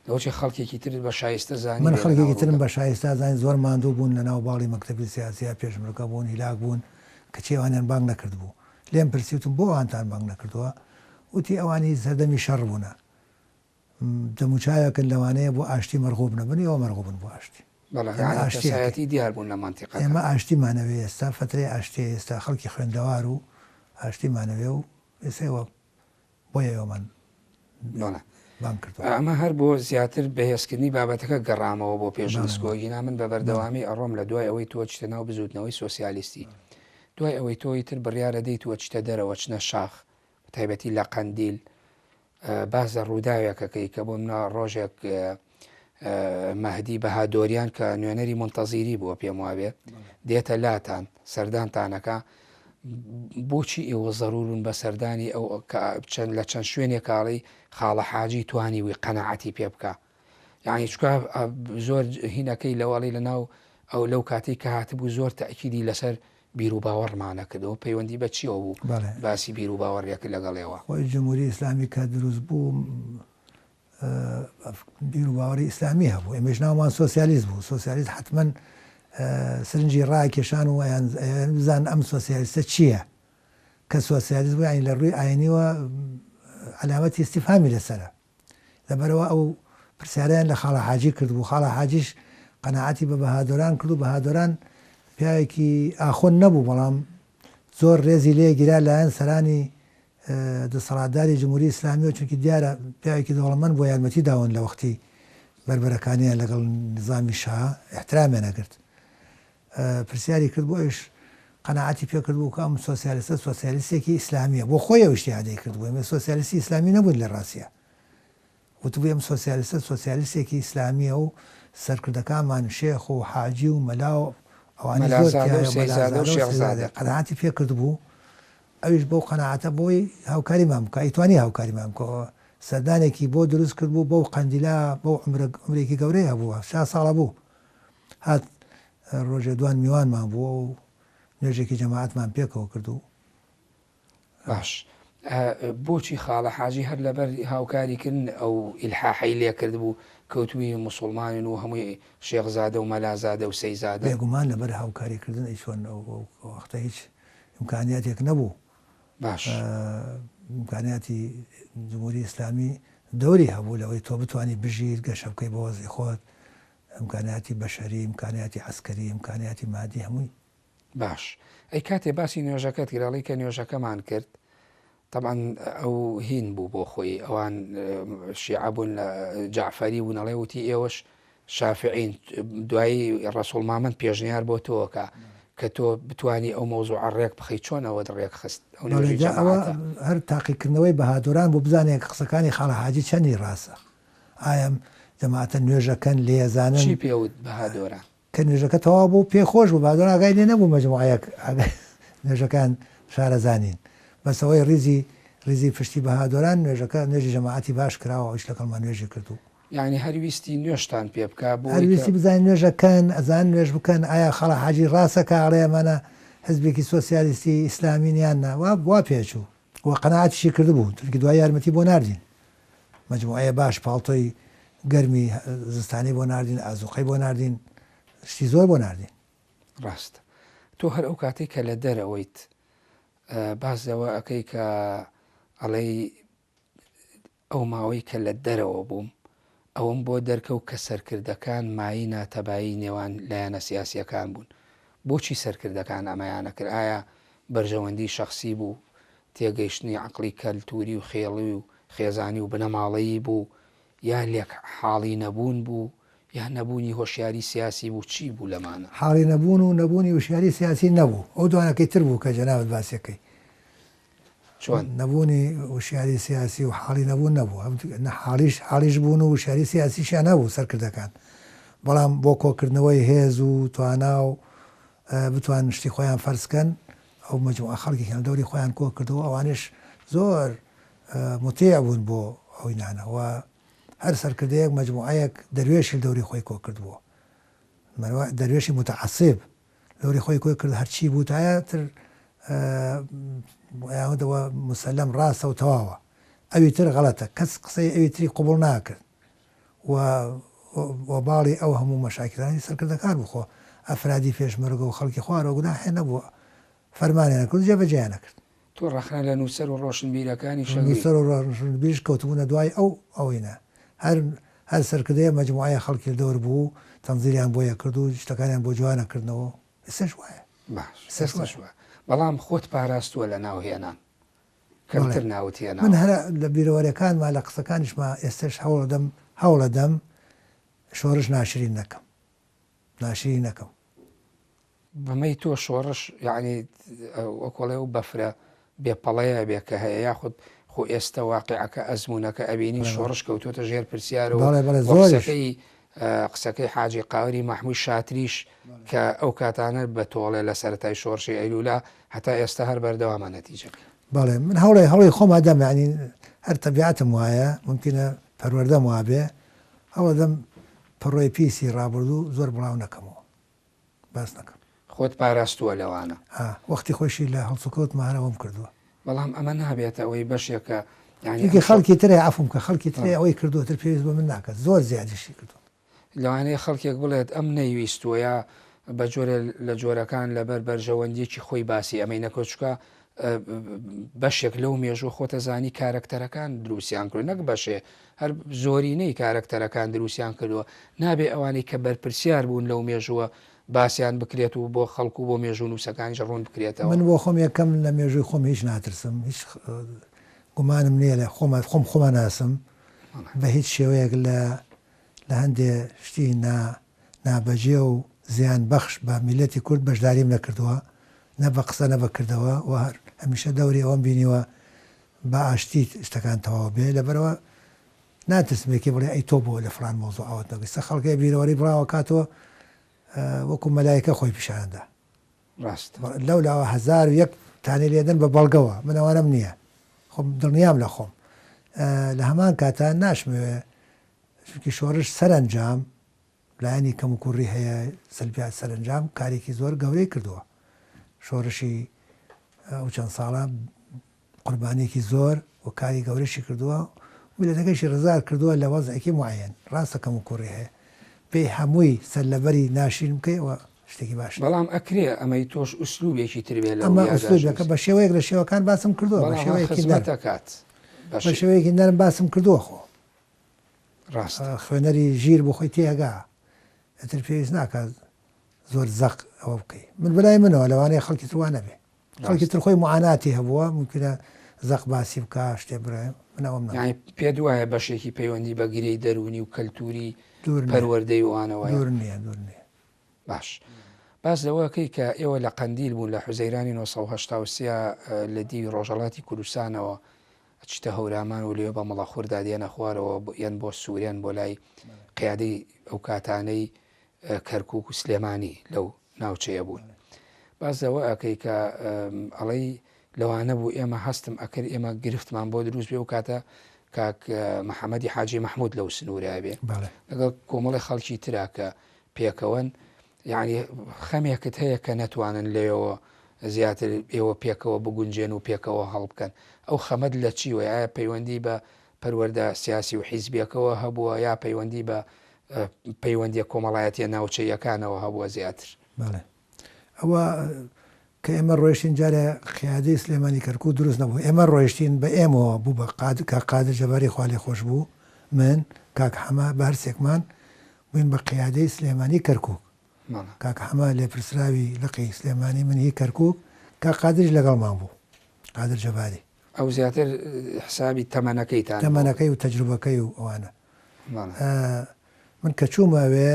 لەوچی خەڵکێکی تر بە شایستە زانی من خەڵکێکی ترم بە شایستا زانین زۆر ماندوو بوون لە ناو باڵی مەکتەبی سیاسیە پێشمەرگە بوون هیلاک بوون کە چێوانیان بانگ نەکرد بوو لێم پرسیوتم بۆ ئەوانتان بانگ نەکردووە وتی ئەوانی سەردەمی شەڕ بوونە دەموچایەکن لەوانەیە بۆ ئاشتی مەرغوب نەبنی ئەوە مەرغوبن بۆ ئاشتی ئاشتی دیار بوون لە منتیقە ئێمە ئاشتیمانەوێ ئێستا فترەی ئاشتی ئێستا خەڵکی خوێندەوار و ئاشتیمانەوێ و ئێسێوە بۆیە ئێوەمان بانگ کردووە ئەمە هەر بۆ زیاتر بەهێزکردنی بابەتەکە گەڕامەوە بۆ پێش نسکۆگینا من بە بەردەوامی ئەڕۆم لە دوای ئەوەی تۆ چتە ناو بزوتنەوەی سۆسیالیستی دوای ئەوەی تۆی تر بڕیارە دەیت وە چتە دەرەوە چنە شاخ تایبەتی لە قەندیل بازە ڕووداوێکەکەی کە بۆ منە ڕۆژێک مەهدی بەهادۆریان کە نوێنەری منتەزیری بووە پێم وابێ دێتە لاتان سەردانتانەکە بۆچی ئێوە زەرورون بە سەردانی ئەو لە چەند شوێنێک کاڵی خاڵە حاجی توانی وی قەنەعەتی پێ بکە یعنی چکە زۆر هینەکەی لەواڵی لە ناو ئەو لەو کاتێک کە هاتبوو زۆر تەئکیدی لەسەر بیر و باوەڕمانە کردەوە پەیوەندی بە چیەوە بوو باسی بیر و باوەڕێک لەگەڵێەوە خۆی جمهوری ئیسلامی کە دروست بوو بیر و باوەڕی ئیسلامی هەبوو ئێمەش ناومان سۆسیالیست بوو سۆسیالیست حتمما سرنجی ڕاکێشان و بزان ئەم سۆسیالیستە چییە کە سۆسیالیست بوو ینی لە ڕووی ئاینیوە علامەتی استیفهامی لەسەرە لەبەرەوە ئەو پرسیاریان لە خاڵە حاجی کردبوو خاڵە حاجیش قەنەعەتی بە بەهادۆران کرد و بەهادۆران پیاوێکی ئاخۆن نەبوو بەڵام زۆر ڕێزی لێ گیرا لایەن سەرانی دەسەڵاتداری جمهوری ئیسلامیەوە چونکی دیارە پیاوێکی دەوڵەمەند بۆ یارمەتی داون لە وەختی بربەرەکانیان لەگەڵ نظامی شاه احترامیان نەکرد پرسیاری کرد بۆ ئێش قەنەعەتی پێ کرد بوو کە ئەم سۆسیالیستە سۆسیالیستێکی ئیسلامیە بۆ خۆی ئەو ئیجتیهادی کرد بوو ئێمە سۆسیالیستی ئیسلامی نەبوون لە ڕاستیە وتبوی ئەم سۆسیالیستە سۆسیالیستێکی ئیسلامیە و سەرکردەکانمان شێخ و حاجی و مەلا و ئەوانە قەناعەتی پێ کرد بوو ئەویش بەو قەناعەتە بۆی هاوکاریمان بکە ئەیتوانی هاوکاریمان بکەوە سەردانێکی بۆ دروست کرد بوو بەو قەندیلا بەو عمرێکی گەورەی هەبووە 6 ساڵە بوو هات ڕۆژێ دوان میوانمان بووە و نوێژێکی جەماعەتمان پێکەوە کردو. باش بۆچی خاڵە حاجی هەر لەبەر هاوکاریکردن ئەو ئیلحاحی لێ کرد بوو کەوتوی مسلمانین و هەمووی شێخزادە و مەلازادە و سەیزادە بێگومان لەبەر هاوکاریکردن ئەی چۆن وەختە هیچ ئیمکانیاتێک نەبوو. باش ئیمکانیاتی جمهوری ئیسلامی دەوری هەبوو لەوەی تۆ بتوانانی بژیر گەشە بکەی بە وەزی خۆت ئیمکانیاتی بەشەری ئیمکانیاتی عسکەری ئیمکانیاتی مادی هەمووی. باش ئەی کاتێ باسی نوێژەکەت گراڵی کە نوێژەکەمان کرد طبعا ئەو هین بوو بۆ خۆی ئەوان شیعە بوون لە جعفەری بوون ئەڵێ وتی ئێوەش شافعین دوایی ڕەسوڵ مامەند پێشنیار بۆ تۆکە کە تۆ بتانی ئەو مۆزوع ڕێک بخەی چۆن ئەوە ڕێک خست ئەوە هەر تاقیکردنەوەی بەهادۆران بۆ بزانێت قسەکانی خاڵە حاجی چەندی ڕاستە ئایا جەماعەتە نوێژەکەن لێزانن چی پێوت بەهادۆران کە نوێژەکە تەواو بوو پێخۆش بوو بەهادۆر ئاگای لێ نەبوو مەجموعەیەک نوێژەکان شارەزانین بەسەوەی ریزی پشتی بەهادۆران نوێژەکە نوێژی جەماعەتی باش کراوە ئەوش لەگەڵمان نوێژی کردو. یعنی هەرویستی نوێشتان پێ بکە بۆ هەرویستی بزانین نوێژەکەن ئەزان نوێژ بکەن ئایا خەڵە حاجی ڕاستەکە ئاڵێمانە حزبێکی سۆسیالیستی ئیسلامینیاننا وا پێچوو وە قەناعەتیشی کردبوو ترکی دوای یارمەتی بۆ ناردین مەجموعەیە باش پاڵتۆی گەرمی زستانی بۆ ناردین ئازوقەی بۆ ناردین شتی زۆر بۆ ناردین. ڕاستە تۆ هەر ئەو کاتێک کە لە دەرەوەیت بازەوە ئەەکەی کە ئەڵێ ئەو ماوەی کە لە دەرەوە بووم ئەوم بۆ دەرکەوت کە سەرکردەکان مای ناتەبایی نێوان لایەنە سیاسیەکان بوون. بۆچی سەرکردەکان ئەمەیانە کرد؟ ئایا بەرژەوەندی شەخصی بوو تێگەیشتنی عەقڵی کەلتوری و خێڵی و خێزانی و بنەماڵەیی بوو یا لێک حاڵی نەبوون بوو یا نەبوونی هۆشیاری سیاسی بوو چی بوو لەمانە؟ حاڵی نەبوون و نەبوونی هۆشیاری سیاسی نەبوو ئەو دوانەکەی تر بوو کە جەنابەت باسیەکەی چۆن نەبوونی وشیاری سیاسی و حاڵی نەبوون نەبوو حاڵیش بوون و وشیاری سیاسیشیان نەبوو سەرکردەکان بەڵام بۆ کۆکردنەوەی هێز و توانا و بتوان شتی خۆیان فەرزکەن ئەو مەجموعە خەڵکیان دەوری خۆیان کۆ کردەوە ئەوانش زۆر متیع بوون بۆ ئەوی نانەوە هەر سەرکردەیەک مەجموعەیەک دەروێشی دەوری خۆی کۆ کردبووە دەروێشی متعەسب دەوری خۆی کۆ کرد هەرچی بوو تایە تر یاودەوە مسلەم ڕاستە و تەواوە ئەوی تر غەڵەتە کەس قسەی ئەوی تری قوبڵ ناکرد و باڵی ئەو هەموو مەشاکلانی سەرکردەکان بخۆ ئەفرادی پێشمەرگە و خەڵکی خوارەوە گوناحێ نەبووە فەرمانیان نەکرد جێبەجێیان نەکرد. تۆ ڕەخنە لە نووسەر و ڕۆشنبیرەکانی نووسەر و ڕۆشنبیرش کەوتبوونە دوای ئەوینە هەر سەرکردەیە مەجموعەیە خەڵکی دەور بوو تەنزیلیان بۆیە کرد و شتەکانیان بۆ جوانەکردنەوە ئێستاش وایە باش بەڵام خۆت پاراستووە لە ناوهێنان کەمتر ناوتێنە من هەر لە بیرەوەریەکانمان لە قسەکانیشمە ئێستش هەوڵە دەم شۆڕش ناشرین نەکەم بەمەی تۆ شۆڕش یعنی وەکۆڵێ و بەفرە بێپەڵەیە بێ کە هەیە یاخود خۆ ئێستا واقعەکە ئەزمونونەکە ئەبینی شۆڕش کەوتۆتە ژێر پرسیارەوە قسەکەی حاجی قاوەری مەحموود شاتریش کە ئەو کاتانە بە تۆڵێ لە سەرەتای شۆڕشی ئەیلولا هەتا ئێستا هەر بەردەوامە نەتیجەکە. بەڵێ من هەوڵی خۆما دەم ینی هەر تەبیعەتم وایە ممکنە پەروەردەم وابێ هەوڵە دەم پڕۆی پیسی ڕابردوو زۆر بڵاو نەکەمەوە باس نەکەم. خۆت پاراستووە لەوانە وەختی خۆشی لە هەڵسوکەوت ماهرەوەم کردووە بەڵام ئەمە نابێتە ئەوەی بەشێکە یعنی خەڵکی ترێ عفوم کە خەڵکی ترێ ئەوەی کردوتر پێویست بە من ناکات زۆر زیادیشی کردو لەوانەیە خەڵکێک بڵێت ئەم نەیویستوە یا بە جۆرە لە جۆرەکان لەبەر بەرژەوەندیەکی خۆی باسی ئەمەی نەکۆچکە بەشێک لەو مێژوو خۆتە زانی کارکتەرەکان دروستیان کرد نەک بەشێ هەر زۆرینەی کارکتەرەکان دروستیان کردووە نابێ ئەوانەی کە بەرپرسیار بوون لەو مێژووە باسییان بکرێت و بۆ خەڵکو بۆ مێژوو نووسەکانی ڕوون بکرێتەوە. من بۆ خۆم یەکەم لە مێژووی خۆم هیچ ناترسم هیچ گومانم نییە لە خۆمە ناسم بە هیچ شێوەیەک لە هەندێ شتی نابەجێ و زیان بەخش بە میلەتی کورد بەشداریم نەکردووە نە بە قسە نە بەکردەوە و هەر هەمیشە دەوری ئەوەم بینیوە بە ئاشتی شتەکان تەواو بێ لەبەرەوە ناتسمێکی بڵێ ئەی تۆ بۆ لە فران مۆزۆ ئەوت نەگەیستە خەڵکی بیرەوەری بڵاوە کاتەوە وەکو مەلایکە خۆی پیشاندا ڕاست لەو لاوە 1001 تانی لێدەن بە بەڵگەوە من ئەوانم نییە خۆم دڵنیام لە خۆم لە هەمان کاتان ناشمەوێ چونکی شۆڕش سەرنجام لایەنی کەم و کوڕی هەیە سەلبیات سەرنجام کارێکی زۆر گەورەی کردووە شۆڕشی ئەو چەند ساڵە قوربانێکی زۆر و کاری گەورەشی کردووە ویلەتەکەیشی ڕزار کردووە لە وەزعێکی معەن ڕاستە کەم و کوڕی هەیە پێی هەمووی سەر لەبەری ناشرین بکەیەوە شتێکی باش بەڵام ئەکرێ ئەمەی تۆش ئوسلوبێکی تربێت لە ئەمە ئوسلوبەکە بە شێوەیەک لە شێوەکان باسم کردووە بە شێوەیەکی نەرم باسم کردووە خۆ ڕاست خوێنەری ژیر بۆ خۆی تێگا ئەتر پێویست ناکات زۆر زەق ئەوە بکەیت من بەلای منەوە لەوانەیە خەڵکی تروان نەبێ خەڵکی تر خۆی معاناتی هەبووە ممکنە زەق باسی بکە شتێ برێ منەوەم پێ دوایە بەشێکی پەیوەندی بە گرەی دەرونی و کەلتوری پەروەردەی وانەوە دوور نییە دوور نییە باش باس لەوەکەی کە ئێوە لە قەندیل بوون لە حوزەیرانی 1970 لە دیوی ڕۆژەڵاتی کوردستانەوە چتە هەورامان و لێ بە مەڵە خۆردا دێنە خوارەوە یان بۆ سووریان بۆ لای قیادەی ئەو کاتانەی کەرکووک و سلێمانی لەو ناوچەیە بوون باز لەوە ئەەکەی کە ئەڵەی لەوانە بوو ئێمە هەستم ئەکرد ئێمە گرفتمان بۆ دروست بێ و کاتە کاک محەممەدی حاجی مەحموود لەو سنوورە بێ لەگەڵ کۆمەڵی خەڵکی ترا کە پێکەوەن یعنی خەمێکت هەیە کە نەتوانن لێەوە زیاتر ئێوە پێکەوە بگونجێن و پێکەوە هەڵبکەن ئەو خەمەت لە چی وە ئایا پەیوەندی بە پەروەردە سیاسی و حیزبیەکەەوە هەبووە یا پەیوەندی بە پەیوەندی کۆمەڵایەتیە ناوچەیەکانەوە هەبووە زیاتر ئەوە کە ئێمە ڕۆیشتین جارە قیادەی سلێمانی کەرکوو دروست نەبوو ئێمە ڕۆیشتین بە ئێمەوە بوو بە قادر جەباری خوالی خۆش بوو من کاک حەما بەرسێکمان بووین بە قیادەی سلێمانی کەرکووک کاک حەما لێپرسراوی لقی سلێمانی من هی کەرکووک کا قادرش لەگەڵمان بوو قادر جەباری ئەو زیاتر حسابی تەمەنەکەی و تەجروبەکەی و ئەوانە من کە چوومەوێ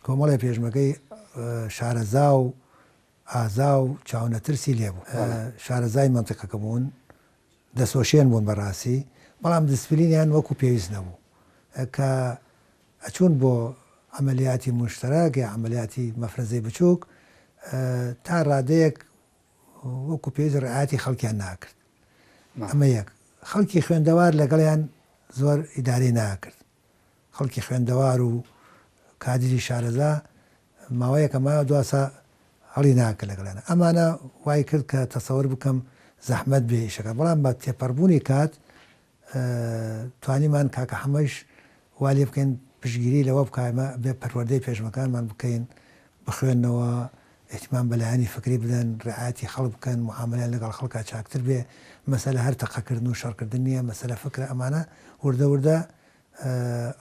کۆمەڵی پێشمەکەی شارەزا و ئازا و چاونەترسی لێبوو شارەزای منتیقەکە بوون دەسۆشێن بوون بەڕاستی بەڵام دسپلینیان وەکو پێویست نەبوو کە ئەچوون بۆ عملیاتی مشتەرەک یا عملیاتی مەفرەزەی بچووک تا ڕادەیەک وەکو پێویست ڕعاتی خەڵکیان ناکرد ئەمە یەک خەڵکی خوێندەوار لەگەڵیان زۆر ئیداری ناکرد خەڵکی خوێندەوار و کادری شارەزا ماوەیەکە ماوە دواسا هەڵی ناکرد لەگەڵیانە ئەمانە وای کرد کە تەسەوەر بکەم زەحمەت بێ ئیشەکە بەڵام بە تێپەڕبوونی کات توانیمان کاکە هەمەش وا لێ بکەین پشگیری لەوە بکایمە بێ پەروەردەی پێشمەکانمان بکەین بخوێنەوە احتیمام بەلایانی فکری بدەن ڕعاتی خەڵک بکەن معاملەیان لەگەڵ خەڵکا چاکتر بێ مەسەلە هەر تەقەکردن و شەڕکردن نییە مەسەلە فکرە ئەمانە وردە وردە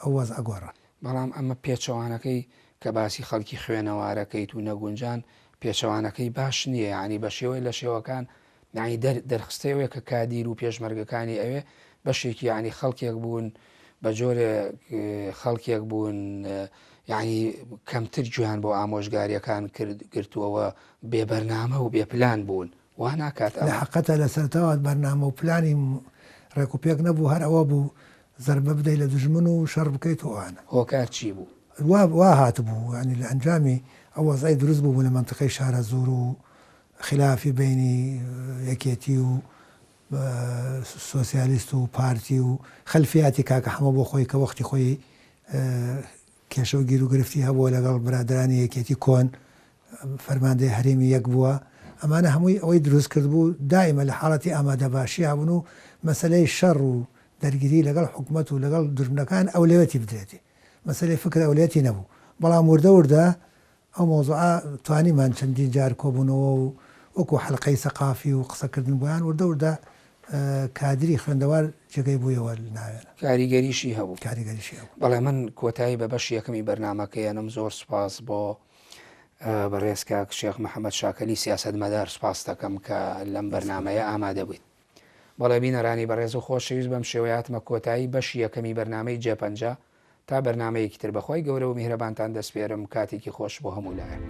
ئەو وەز ئەگۆڕە بەڵام ئەمە پێچەوانەکەی کە باسی خەڵکی خوێنەوارەکەیت و نەگونجان پێچەوانەکەی باش نییە ینی بە شێوەی لە شێوەکان نانی دەرخستەوەی کە کادیر و پێشمەرگەکانی ئەوێ بەشێکی ینی خەڵکێک بوون بە جۆرە خەڵکێک بوون یعنی کەمتر گویان بۆ ئامۆژگاریەکان گرتووەوە بێبەرنامە و بێپلان بوون وا ناکات لە حقەتە لە سەرتاوە بەرنامە و پلانی ڕێکوپێک نەبوو هەر ئەوە بوو زەربە بدەیت لە دژمن و شەڕ بکەیت وانە هۆکار چی بوو وا هات بوو ینی لە ئەنجامی ئەو وەزای دروست بوو لە منتقەی شارە زۆر و خلافی بینی یەکێتی و سۆسیالیست و پارتی و خەلفیاتی کاکە هەمە بۆ خۆی کە وەختی خۆی کێشە و گیر و گرفتی هەبووە لەگەڵ برادرانی یەکێتی کۆن فەرماندەی هەرێمی یەک بووە ئەمانە هەمووی ئەوەی دروست کرد بوو دائیمە لە حاڵەتی ئامادەباشی هەبوون و مەسەلەی شەڕ و دەرگیری لەگەڵ حکوومەت و لەگەڵ دژمنەکان ئەولێتی بدرێتی مەسەلەی فکر ئەولێتی نەبوو بەڵام وردە وردە ئەو مۆزوعە توانیمان چەندین جار کۆبوونەوە و وەکو حەلقەی سەقافی و قسەکردن بۆیان وردە وردە کادری خوێندەوار جێگەی بوویەوە ناوێنە کاریگەریشی هەبوو بەڵێ من کۆتایی بە بەش یەکەمی بەرنمەکەیانم زۆر سپاس بۆ بەڕێزکە شێخ محەممەد شاکەلی سیاسەتمەدار سپاس دەکەم کە لەم بەرنمەیە ئامادە بوویت بەڵێ بینەرانی بەڕێز و خۆشەویست بەم شێوەیاتمە کۆتایی بەشی یەکەمی بەرنمەی جێپەنجە تا بەرنمەیەکی تر بەخۆی گەورە و میهرەبانتان دەسپێرم کاتێکی خۆش بۆ هەموو لایەن.